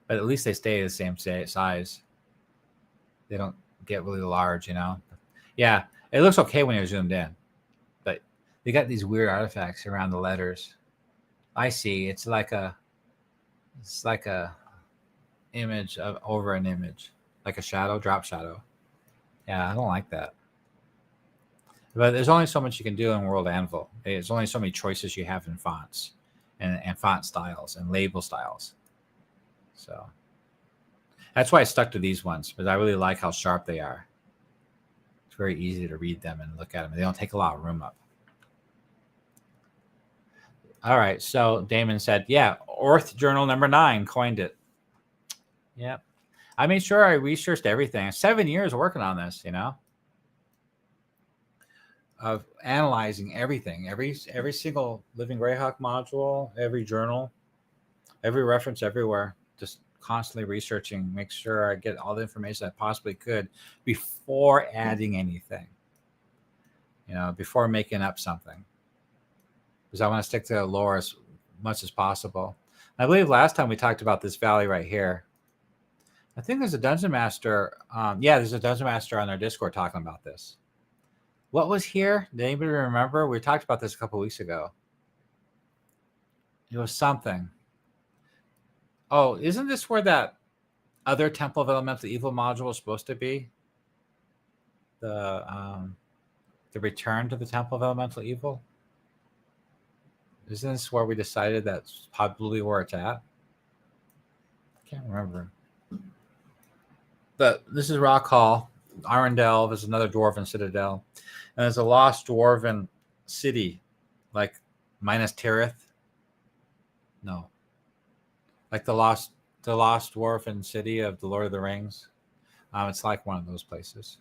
But at least they stay the same size. They don't get really large, you know? Yeah, it looks okay when you're zoomed in. But they got these weird artifacts around the letters. I see. It's like a image of over an image, like a shadow, drop shadow. Yeah, I don't like that. But there's only so much you can do in World Anvil. There's only so many choices you have in fonts and font styles and label styles. So that's why I stuck to these ones, because I really like how sharp they are. It's very easy to read them and look at them. They don't take a lot of room up. All right, so Damon said, yeah, Orth Journal number 9 coined it. Yep. I made sure I researched everything. 7 years working on this, you know, of analyzing everything, every single Living Greyhawk module, every journal, every reference everywhere, just constantly researching, make sure I get all the information I possibly could before adding anything, you know, before making up something. Because I want to stick to the lore as much as possible. I believe last time we talked about this valley right here. I think there's a Dungeon Master. There's a Dungeon Master on our Discord talking about this. What was here? Did anybody remember? We talked about this a couple weeks ago. It was something. Oh, isn't this where that other Temple of Elemental Evil module is supposed to be? The return to the Temple of Elemental Evil? Isn't this where we decided that's probably where it's at? I can't remember. But this is Rock Hall. Arendelle is another dwarven citadel. And there's a lost dwarven city, like Minas Tirith. No. Like the lost dwarven city of the Lord of the Rings. It's like one of those places.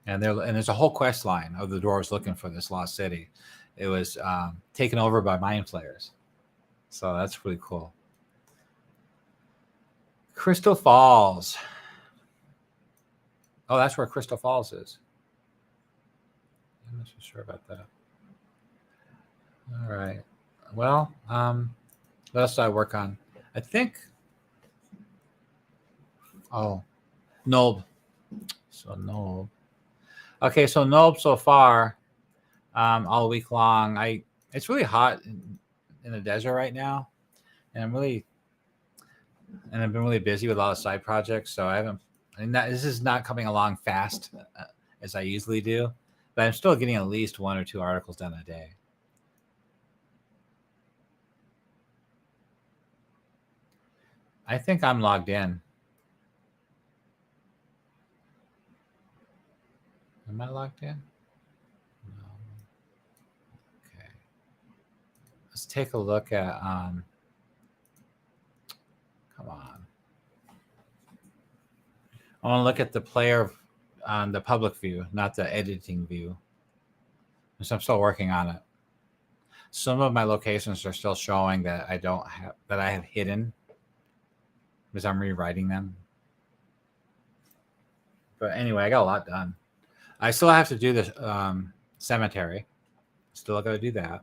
And there's a whole quest line of the dwarves looking for this lost city. It was taken over by mind flayers. So that's really cool. Crystal Falls. Oh, that's where Crystal Falls is. I'm not so sure about that. All right. Well, what else did I work on? I think. Oh, Nob. So Nob. Okay, so Nob so far, all week long. It's really hot in the desert right now, and I've been really busy with a lot of side projects, so I haven't. And this is not coming along fast as I usually do, but I'm still getting at least 1 or 2 articles done a day. I think I'm logged in. Am I logged in? No. Okay. Let's take a look at. Come on. I want to look at the player on the public view, not the editing view. So I'm still working on it. Some of my locations are still showing that I have hidden because I'm rewriting them. But anyway, I got a lot done. I still have to do this cemetery. Still got to do that.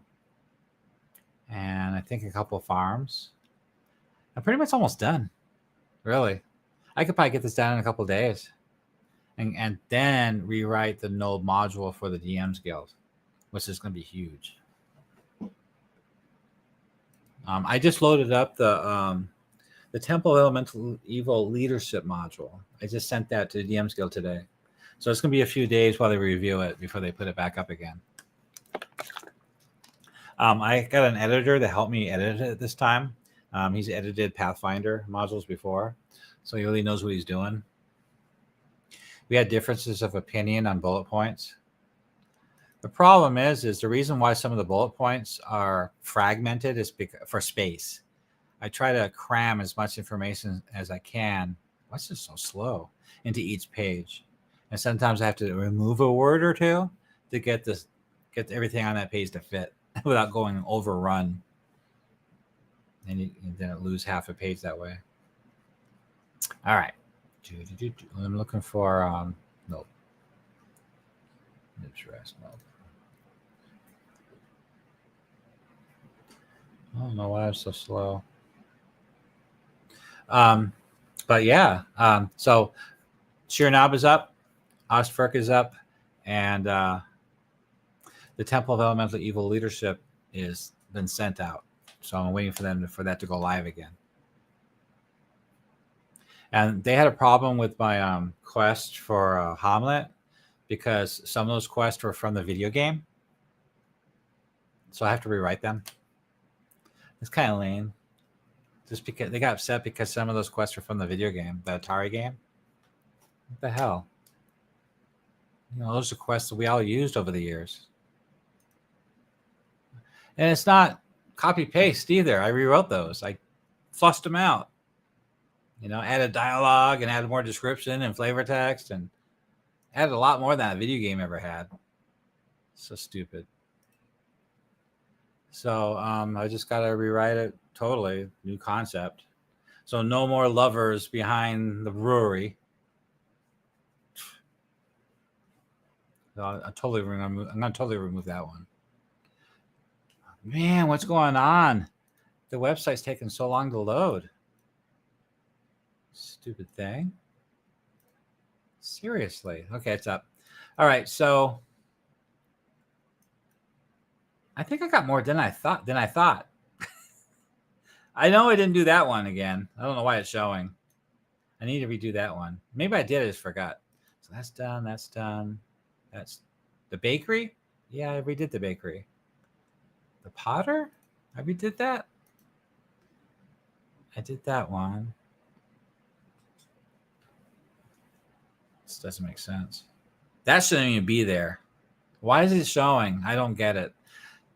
And I think a couple of farms. I'm pretty much almost done. Really. I could probably get this done in a couple of days. And then rewrite the node module for the DM's Guild, which is going to be huge. I just loaded up the Temple of Elemental Evil Leadership module. I just sent that to DM's Guild today. So it's going to be a few days while they review it before they put it back up again. I got an editor to help me edit it this time. He's edited Pathfinder modules before, so he really knows what he's doing. We had differences of opinion on bullet points. The problem is the reason why some of the bullet points are fragmented is for space. I try to cram as much information as I can. Why is this so slow? Into each page. And sometimes I have to remove a word or two to get everything on that page to fit without going overrun. And then lose half a page that way. All right. I'm looking for nope. Nope. I don't know why I'm so slow. But yeah, so Shirnab is up, Ostfirk is up, and the Temple of Elemental Evil Leadership is been sent out. So I'm waiting for that to go live again. And they had a problem with my quest for Hamlet because some of those quests were from the video game. So I have to rewrite them. It's kind of lame. Just because they got upset because some of those quests are from the video game, the Atari game. What the hell? You know, those are quests that we all used over the years. And it's not copy paste either. I rewrote those. I flussed them out. You know, added dialogue and added more description and flavor text and added a lot more than a video game ever had. So stupid. So I just got to rewrite it totally. New concept. So no more lovers behind the brewery. So I'm going to totally remove that one. Man, what's going on? The website's taking so long to load. Stupid thing. Seriously. Okay, it's up. All right, so I think I got more than I thought. I know I didn't do that one again. I don't know why it's showing. I need to redo that one. Maybe I did. I just forgot. So that's done. That's done. That's the bakery. Yeah, I redid the bakery. The Potter. I redid that. I did that one. This doesn't make sense. That shouldn't even be there. Why is it showing? I don't get it.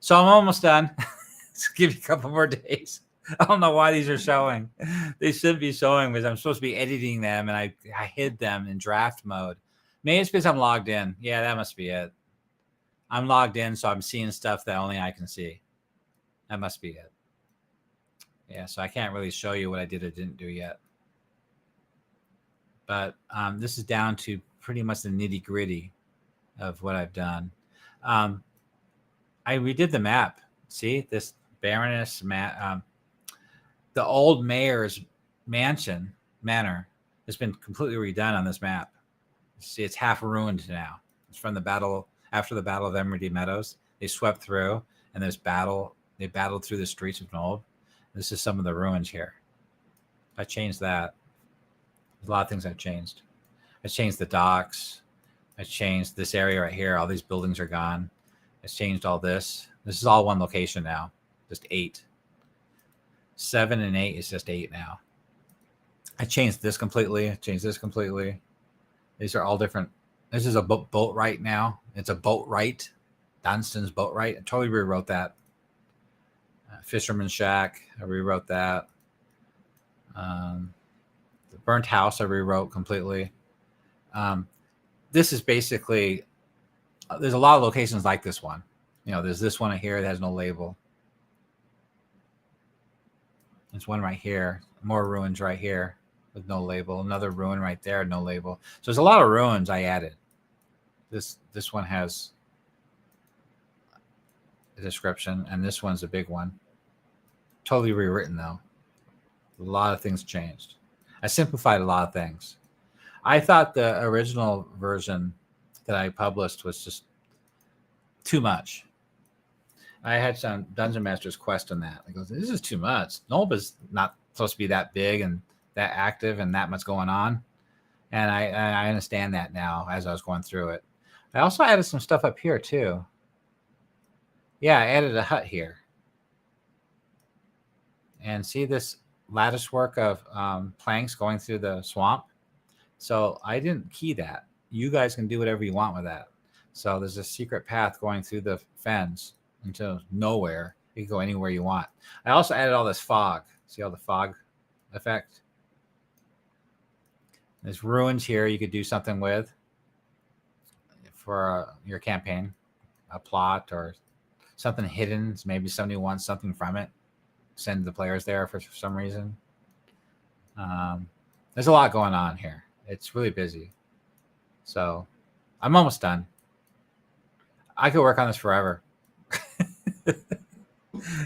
So I'm almost done. Let's give you a couple more days. I don't know why these are showing. They should be showing because I'm supposed to be editing them and I hid them in draft mode. Maybe it's because I'm logged in. Yeah, that must be it. I'm logged in, so I'm seeing stuff that only I can see. That must be it. Yeah, so I can't really show you what I did or didn't do yet. But this is down to pretty much the nitty-gritty of what I've done. I redid the map. See, this Baroness map. The old mayor's manor has been completely redone on this map. See, it's half ruined now. It's from the battle after the Battle of Emerald Meadows. They swept through, and there's battle. They battled through the streets of Nold. This is some of the ruins here. I changed that. There's a lot of things I've changed. I changed the docks. I changed this area right here. All these buildings are gone. I changed all this. This is all one location now. Just 8. 7 and 8 is just 8 now. I changed this completely. I changed this completely. These are all different. This is a boat right now. It's a boat right. Dunston's boat right. I totally rewrote that. Fisherman's Shack. I rewrote that. The Burnt House. I rewrote completely. This is basically. There's a lot of locations like this one. You know, there's this one here that has no label. There's one right here. More ruins right here with no label. Another ruin right there, no label. So there's a lot of ruins I added. This one has a description, and this one's a big one. Totally rewritten, though. A lot of things changed. I simplified a lot of things. I thought the original version that I published was just too much. I had some Dungeon Masters question that. He goes, this is too much. Nolba's not supposed to be that big and that active and that much going on. And I understand that now as I was going through it. I also added some stuff up here too. Yeah, I added a hut here. And see this lattice work of planks going through the swamp? So I didn't key that. You guys can do whatever you want with that. So there's a secret path going through the fens into nowhere. You can go anywhere you want. I also added all this fog. See all the fog effect? There's ruins here you could do something with for your campaign, a plot or something hidden. Maybe somebody wants something from it. Send the players there for some reason. There's a lot going on here. It's really busy. So I'm almost done. I could work on this forever.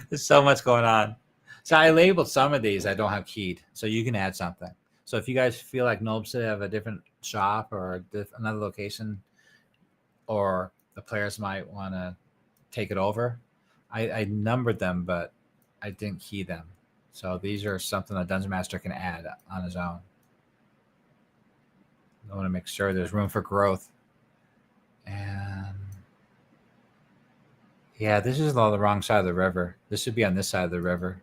There's so much going on. So I labeled some of these I don't have keyed, so you can add something. So if you guys feel like Nob should have a different shop or another location, or the players might want to take it over, I numbered them, but I didn't key them. So these are something a Dungeon Master can add on his own. I want to make sure there's room for growth. And yeah, this is on the wrong side of the river. This should be on this side of the river.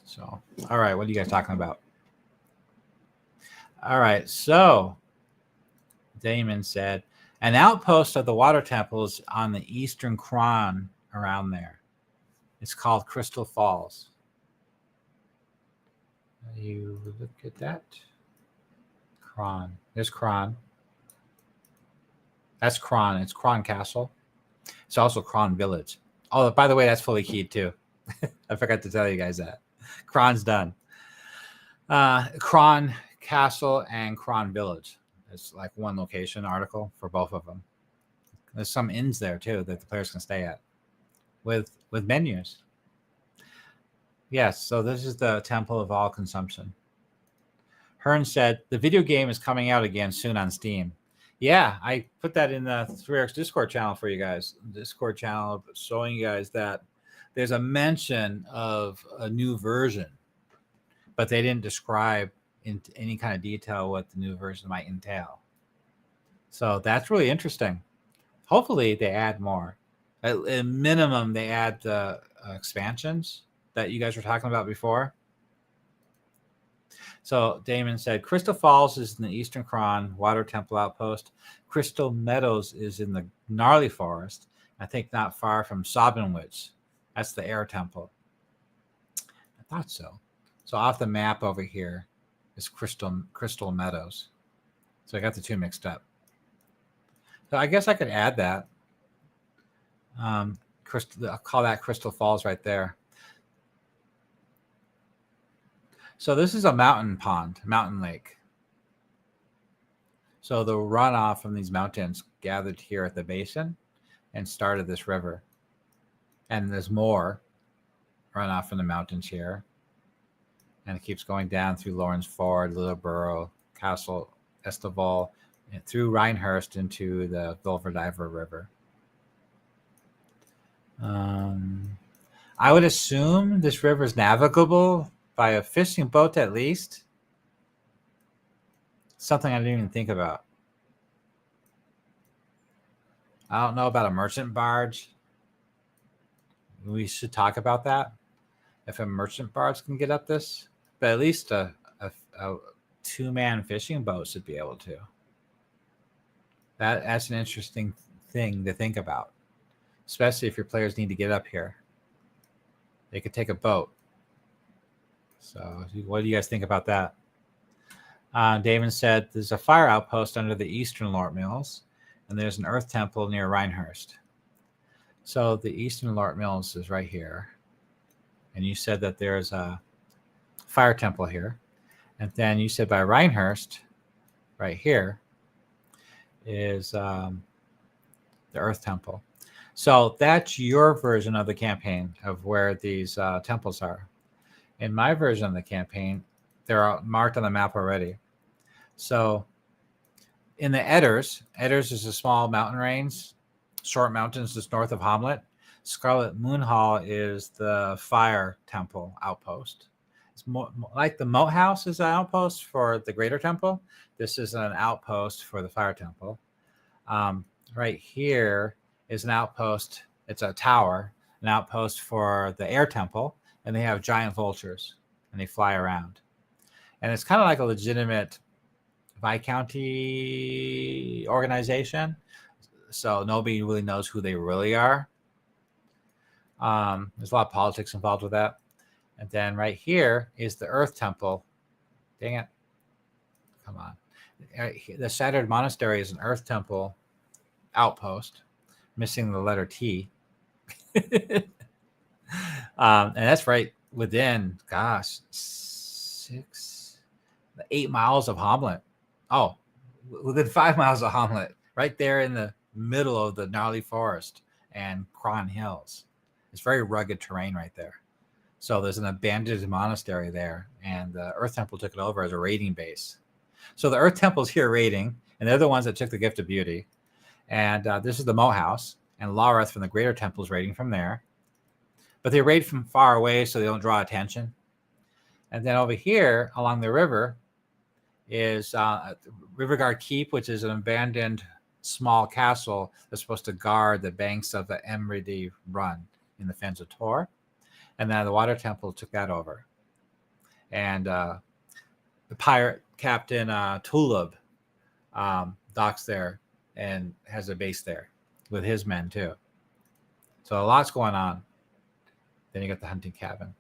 So, all right, what are you guys talking about? All right, so Damon said, an outpost of the water temples on the eastern Cron around there. It's called Crystal Falls. You look at that. Cron. There's Cron. That's Cron. It's Cron Castle. It's also Cron Village. Oh, by the way, that's fully keyed too. I forgot to tell you guys that. Cron's done. Cron Castle and Cron Village. It's like one location article for both of them. There's some inns there too that the players can stay at with menus. Yes, so this is the Temple of All Consumption. Hearn said, the video game is coming out again soon on Steam. Yeah, I put that in the 3X Discord channel for you guys. Discord channel showing you guys that there's a mention of a new version, but they didn't describe in any kind of detail what the new version might entail. So that's really interesting. Hopefully they add more. At minimum, they add the expansions that you guys were talking about before. So Damon said, Crystal Falls is in the Eastern Cron, Water Temple Outpost. Crystal Meadows is in the Gnarly Forest, I think not far from Sobbenwich. That's the Air Temple. I thought so. So off the map over here is Crystal Meadows. So I got the two mixed up. So I guess I could add that. I'll call that Crystal Falls right there. So this is a mountain pond, mountain lake. So the runoff from these mountains gathered here at the basin and started this river. And there's more runoff from the mountains here. And it keeps going down through Lawrence Ford, Littleborough, Castle Estival, and through Rhinehurst into the Vilverdiver River. I would assume this river is navigable by a fishing boat at least. Something I didn't even think about. I don't know about a merchant barge. We should talk about that. If a merchant barge can get up this, but at least a two-man fishing boat should be able to. That's an interesting thing to think about, especially if your players need to get up here. They could take a boat. So what do you guys think about that? Damon said there's a fire outpost under the eastern Lort Mills, and there's an earth temple near Rhinehurst. So the eastern Lort Mills is right here. And you said that there's a fire temple here. And then you said by Rhinehurst, right here, is the earth temple. So that's your version of the campaign of where these temples are. In my version of the campaign, they're marked on the map already. So in the Edders is a small mountain range Short Mountains just north of Hamlet. Scarlet Moon Hall is the fire temple outpost. It's more like the Moat House is an outpost for the Greater Temple. This is an outpost for the Fire Temple. Right here is an outpost. It's a tower, an outpost for the Air Temple, and they have giant vultures, and they fly around. And it's kind of like a legitimate Viscounty organization, so nobody really knows who they really are. There's a lot of politics involved with that. And then right here is the Earth Temple. Dang it. Come on. The Shattered Monastery is an Earth Temple outpost, missing the letter T. And that's right within, 8 miles of Hamlet. Oh, within 5 miles of Hamlet, right there in the middle of the gnarly forest and Cron Hills. It's very rugged terrain right there. So there's an abandoned monastery there, and the Earth Temple took it over as a raiding base. So the Earth Temple's here raiding, and they're the ones that took the Gift of Beauty. And this is the Moat House, and Lareth from the Greater Temple is raiding from there. But they raid from far away so they don't draw attention. And then over here along the river is Riverguard Keep, which is an abandoned small castle that's supposed to guard the banks of the Emridi Run in the Fens of Tor. And then the Water Temple took that over. And the pirate captain Tulub docks there and has a base there with his men too. So a lot's going on. Then you got the hunting cabin.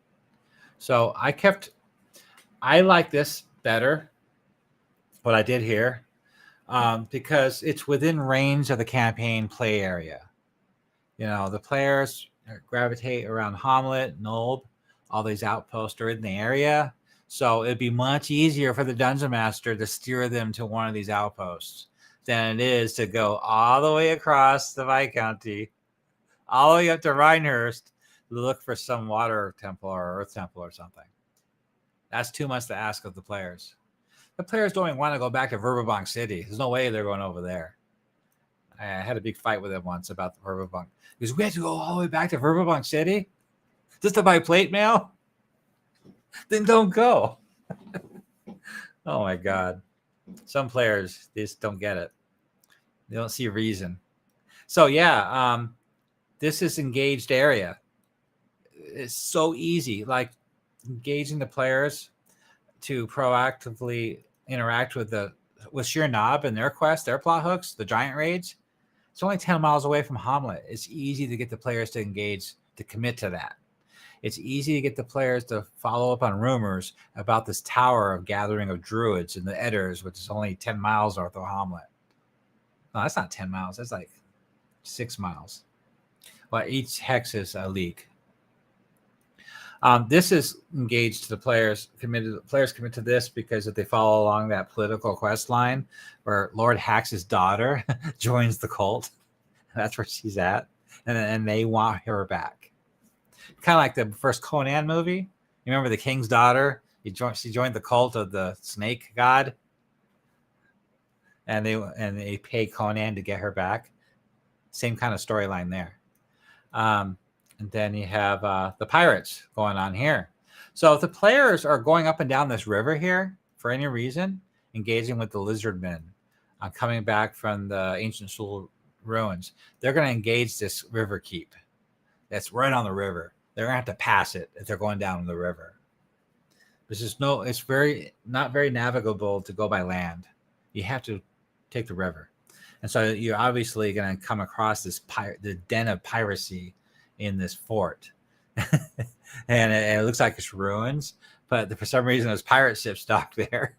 So I like this better, what I did here, because it's within range of the campaign play area. You know, the players gravitate around Hamlet, Nulb, all these outposts are in the area. So it'd be much easier for the Dungeon Master to steer them to one of these outposts than it is to go all the way across the Viscounty, all the way up to Rhinehurst, to look for some water temple or earth temple or something. That's too much to ask of the players. The players don't even want to go back to Verbobonc City. There's no way they're going over there. I had a big fight with them once about the Verbobonc. Because we had to go all the way back to Verbobonc City just to buy plate mail? Then don't go. Oh my God. Some players, they just don't get it. They don't see a reason. So yeah, this is engaged area. It's so easy, like engaging the players to proactively interact with Sheer Knob and their quest, their plot hooks, the giant raids. It's only 10 miles away from Hamlet. It's easy to get the players to engage, to commit to that. It's easy to get the players to follow up on rumors about this tower of gathering of druids in the Edders, which is only 10 miles north of Hamlet. No, that's not 10 miles. That's like 6 miles. Well, each hex is a league. This is engaged to the players. Players commit to this because if they follow along that political quest line where Lord Hax's daughter joins the cult, that's where she's at, and they want her back. Kind of like the first Conan movie. You remember the king's daughter? She joined the cult of the snake god, and they pay Conan to get her back. Same kind of storyline there. And then you have the pirates going on here. So if the players are going up and down this river here for any reason, engaging with the lizardmen, coming back from the ancient Shul ruins, they're going to engage this river keep. That's right on the river. They're going to have to pass it if they're going down the river. It's not very navigable to go by land. You have to take the river. And so you're obviously going to come across the den of piracy in this fort. And it looks like it's ruins, but for some reason there's pirate ships docked there.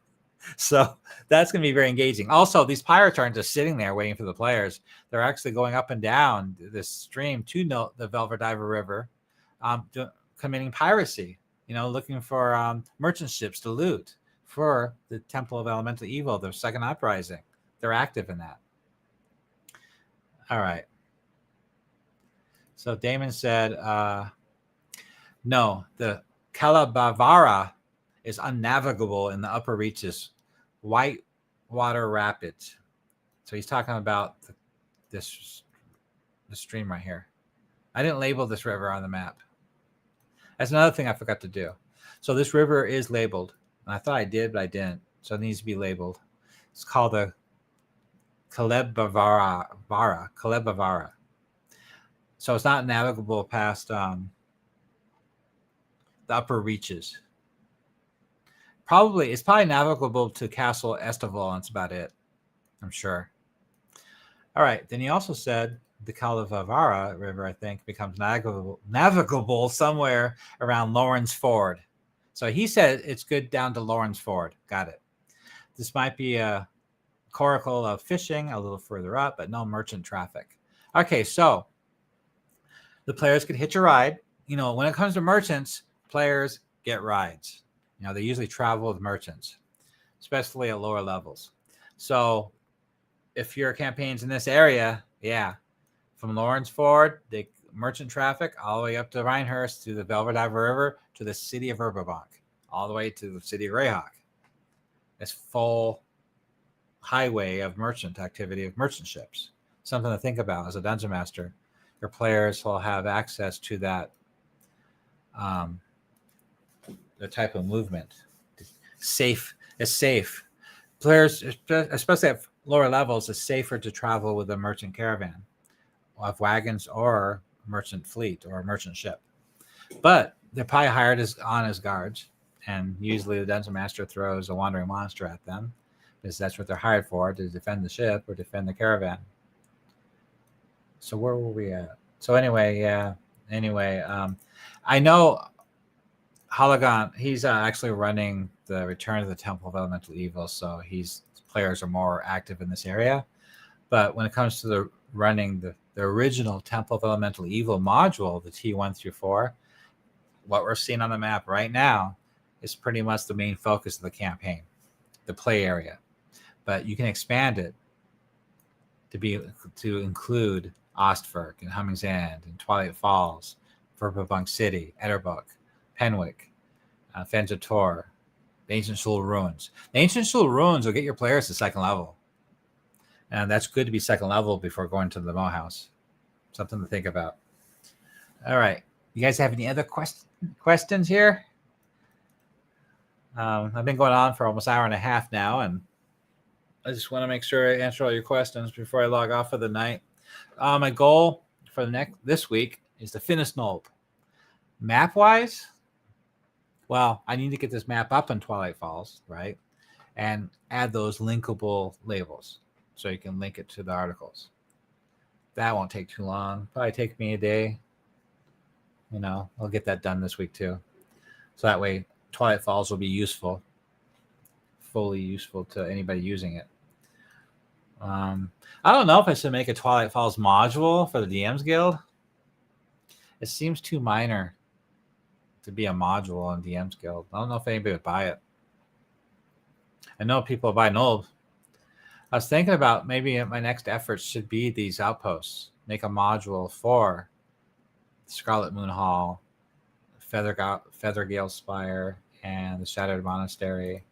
So that's going to be very engaging. Also, these pirates aren't just sitting there waiting for the players. They're actually going up and down this stream to the Velvet Diver River, committing piracy, looking for merchant ships to loot for the Temple of Elemental Evil, the Second Uprising. They're active in that. All right. So Damon said, no, the Calabavara is unnavigable in the upper reaches, Whitewater Rapids. So he's talking about this the stream right here. I didn't label this river on the map. That's another thing I forgot to do. So this river is labeled. And I thought I did, but I didn't. So it needs to be labeled. It's called the Kalebavara. So it's not navigable past the upper reaches. It's probably navigable to Castle Estival, and that's about it, I'm sure. All right. Then he also said the Kalevavara River, I think, becomes navigable somewhere around Lawrence Ford. So he said it's good down to Lawrence Ford. Got it. This might be a coracle of fishing a little further up, but no merchant traffic. Okay, so the players could hitch a ride. You know, when it comes to merchants, players get rides. You know, they usually travel with merchants, especially at lower levels. So if your campaign's in this area, yeah, from Lawrence Ford, the merchant traffic all the way up to Rhinehurst to the Belvedere River to the city of Verbobonc, all the way to the city of Greyhawk. It's full highway of merchant activity, of merchant ships. Something to think about as a dungeon master. Your players will have access to that the type of movement. It's safe. Players, especially at lower levels, it's safer to travel with a merchant caravan of wagons or a merchant fleet or a merchant ship. But they're probably hired as guards, and usually the dungeon master throws a wandering monster at them because that's what they're hired for, to defend the ship or defend the caravan. So where were we at? So anyway, I know Halagon, he's actually running the Return of the Temple of Elemental Evil, so players are more active in this area. But when it comes to the running the original Temple of Elemental Evil module, the T1 through 4, what we're seeing on the map right now is pretty much the main focus of the campaign, the play area. But you can expand it to include Ostfirk and Humming's End and Twilight Falls, Verbobonc City, Etterbuck, Penwick, Fenjator, the Ancient Shul Ruins. The Ancient Shul Ruins will get your players to second level. And that's good to be second level before going to the Mo House. Something to think about. All right. You guys have any other questions here? I've been going on for almost an hour and a half now, and I just want to make sure I answer all your questions before I log off for the night. My goal for this week is to finish Nulb. Map-wise, well, I need to get this map up in Twilight Falls, right? And add those linkable labels so you can link it to the articles. That won't take too long. Probably take me a day. You know, I'll get that done this week too. So that way Twilight Falls will be useful, fully useful to anybody using it. I don't know if I should make a Twilight Falls module for the DMs Guild. It seems too minor to be a module on DMs Guild. I don't know if anybody would buy it. I know people buy Nulb. I was thinking about maybe my next efforts should be these outposts. Make a module for Scarlet Moon Hall, Feathergale Spire, and the Shattered Monastery,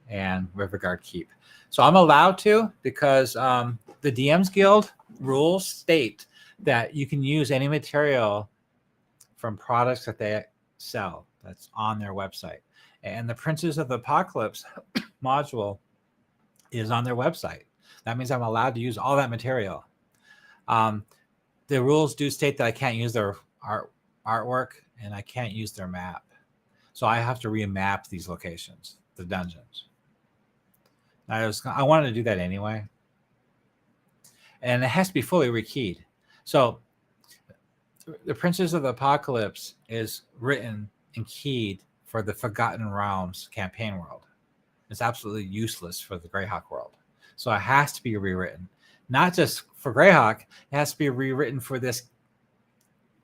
and Riverguard Keep. So I'm allowed to because the DMs Guild rules state that you can use any material from products that they sell that's on their website. And the Princes of the Apocalypse module is on their website. That means I'm allowed to use all that material. The rules do state that I can't use their artwork and I can't use their map. So I have to remap these locations, the dungeons. I wanted to do that anyway. And it has to be fully rekeyed. So the Princes of the Apocalypse is written and keyed for the Forgotten Realms campaign world. It's absolutely useless for the Greyhawk world. So it has to be rewritten. Not just for Greyhawk, it has to be rewritten for this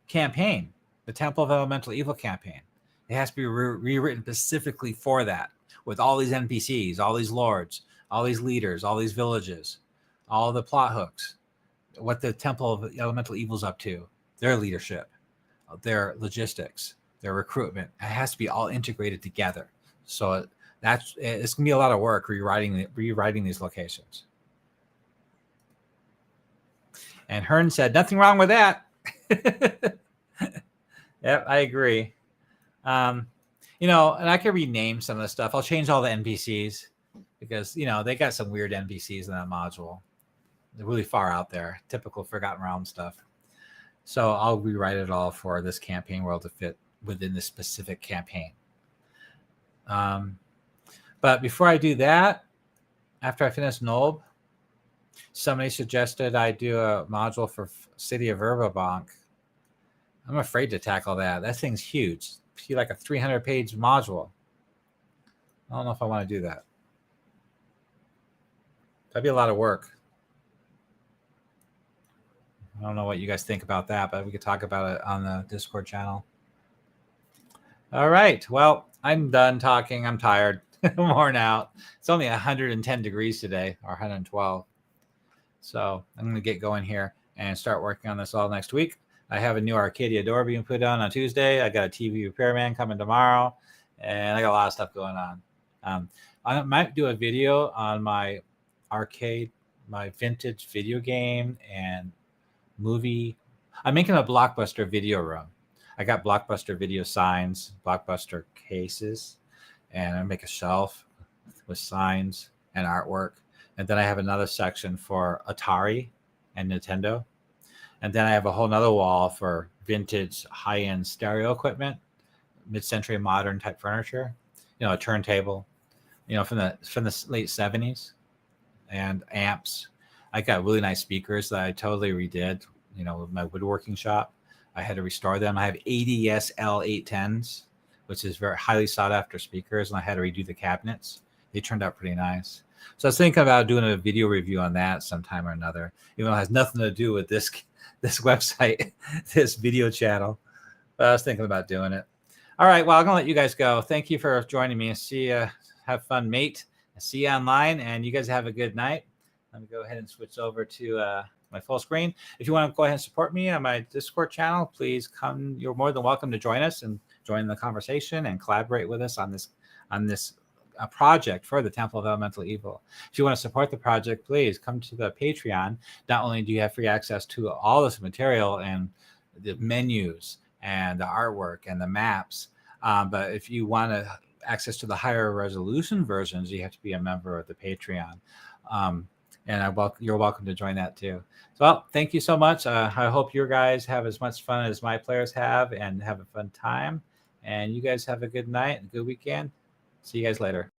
campaign, the Temple of Elemental Evil campaign. It has to be rewritten specifically for that, with all these NPCs, all these lords, all these leaders, all these villages, all the plot hooks, what the Temple of Elemental Evil's up to, their leadership, their logistics, their recruitment. It has to be all integrated together. So it's going to be a lot of work rewriting these locations. And Hearn said, nothing wrong with that. Yep, I agree. And I can rename some of the stuff. I'll change all the NPCs because, they got some weird NPCs in that module. They're really far out there, typical Forgotten Realms stuff. So I'll rewrite it all for this campaign world to fit within this specific campaign. But before I do that, after I finish Nulb, somebody suggested I do a module for City of Verbobonc. I'm afraid to tackle that. That thing's huge. It's like a 300-page module. I don't know if I want to do that. That'd be a lot of work. I don't know what you guys think about that, but we could talk about it on the Discord channel. All right. Well, I'm done talking. I'm tired. I'm worn out. It's only 110 degrees today, or 112. So I'm going to get going here and start working on this all next week. I have a new Arcadia door being put on Tuesday. I got a TV repairman coming tomorrow, and I got a lot of stuff going on. I might do a video on my vintage video game and movie. I'm making a Blockbuster video room. I got Blockbuster video signs, Blockbuster cases, and I make a shelf with signs and artwork. And then I have another section for Atari and Nintendo. And then I have a whole nother wall for vintage high-end stereo equipment, mid-century modern type furniture, a turntable, from the late 70s, and amps. I got really nice speakers that I totally redid, with my woodworking shop. I had to restore them. I have ADS L810s, which is very highly sought after speakers, and I had to redo the cabinets. They turned out pretty nice. So I was thinking about doing a video review on that sometime or another, even though it has nothing to do with this website, this video channel. But I was thinking about doing it. All right, well, I'm going to let you guys go. Thank you for joining me. See you. Have fun, mate. See you online, and you guys have a good night. Let me go ahead and switch over to my full screen. If you want to go ahead and support me on my Discord channel, please come. You're more than welcome to join us and join the conversation and collaborate with us on this project for the Temple of Elemental Evil. If you want to support the project, please come to the Patreon. Not only do you have free access to all this material and the menus and the artwork and the maps, but if you want access to the higher resolution versions, you have to be a member of the Patreon. And you're welcome to join that too. So, well, thank you so much. I hope you guys have as much fun as my players have and have a fun time. And you guys have a good night and good weekend. See you guys later.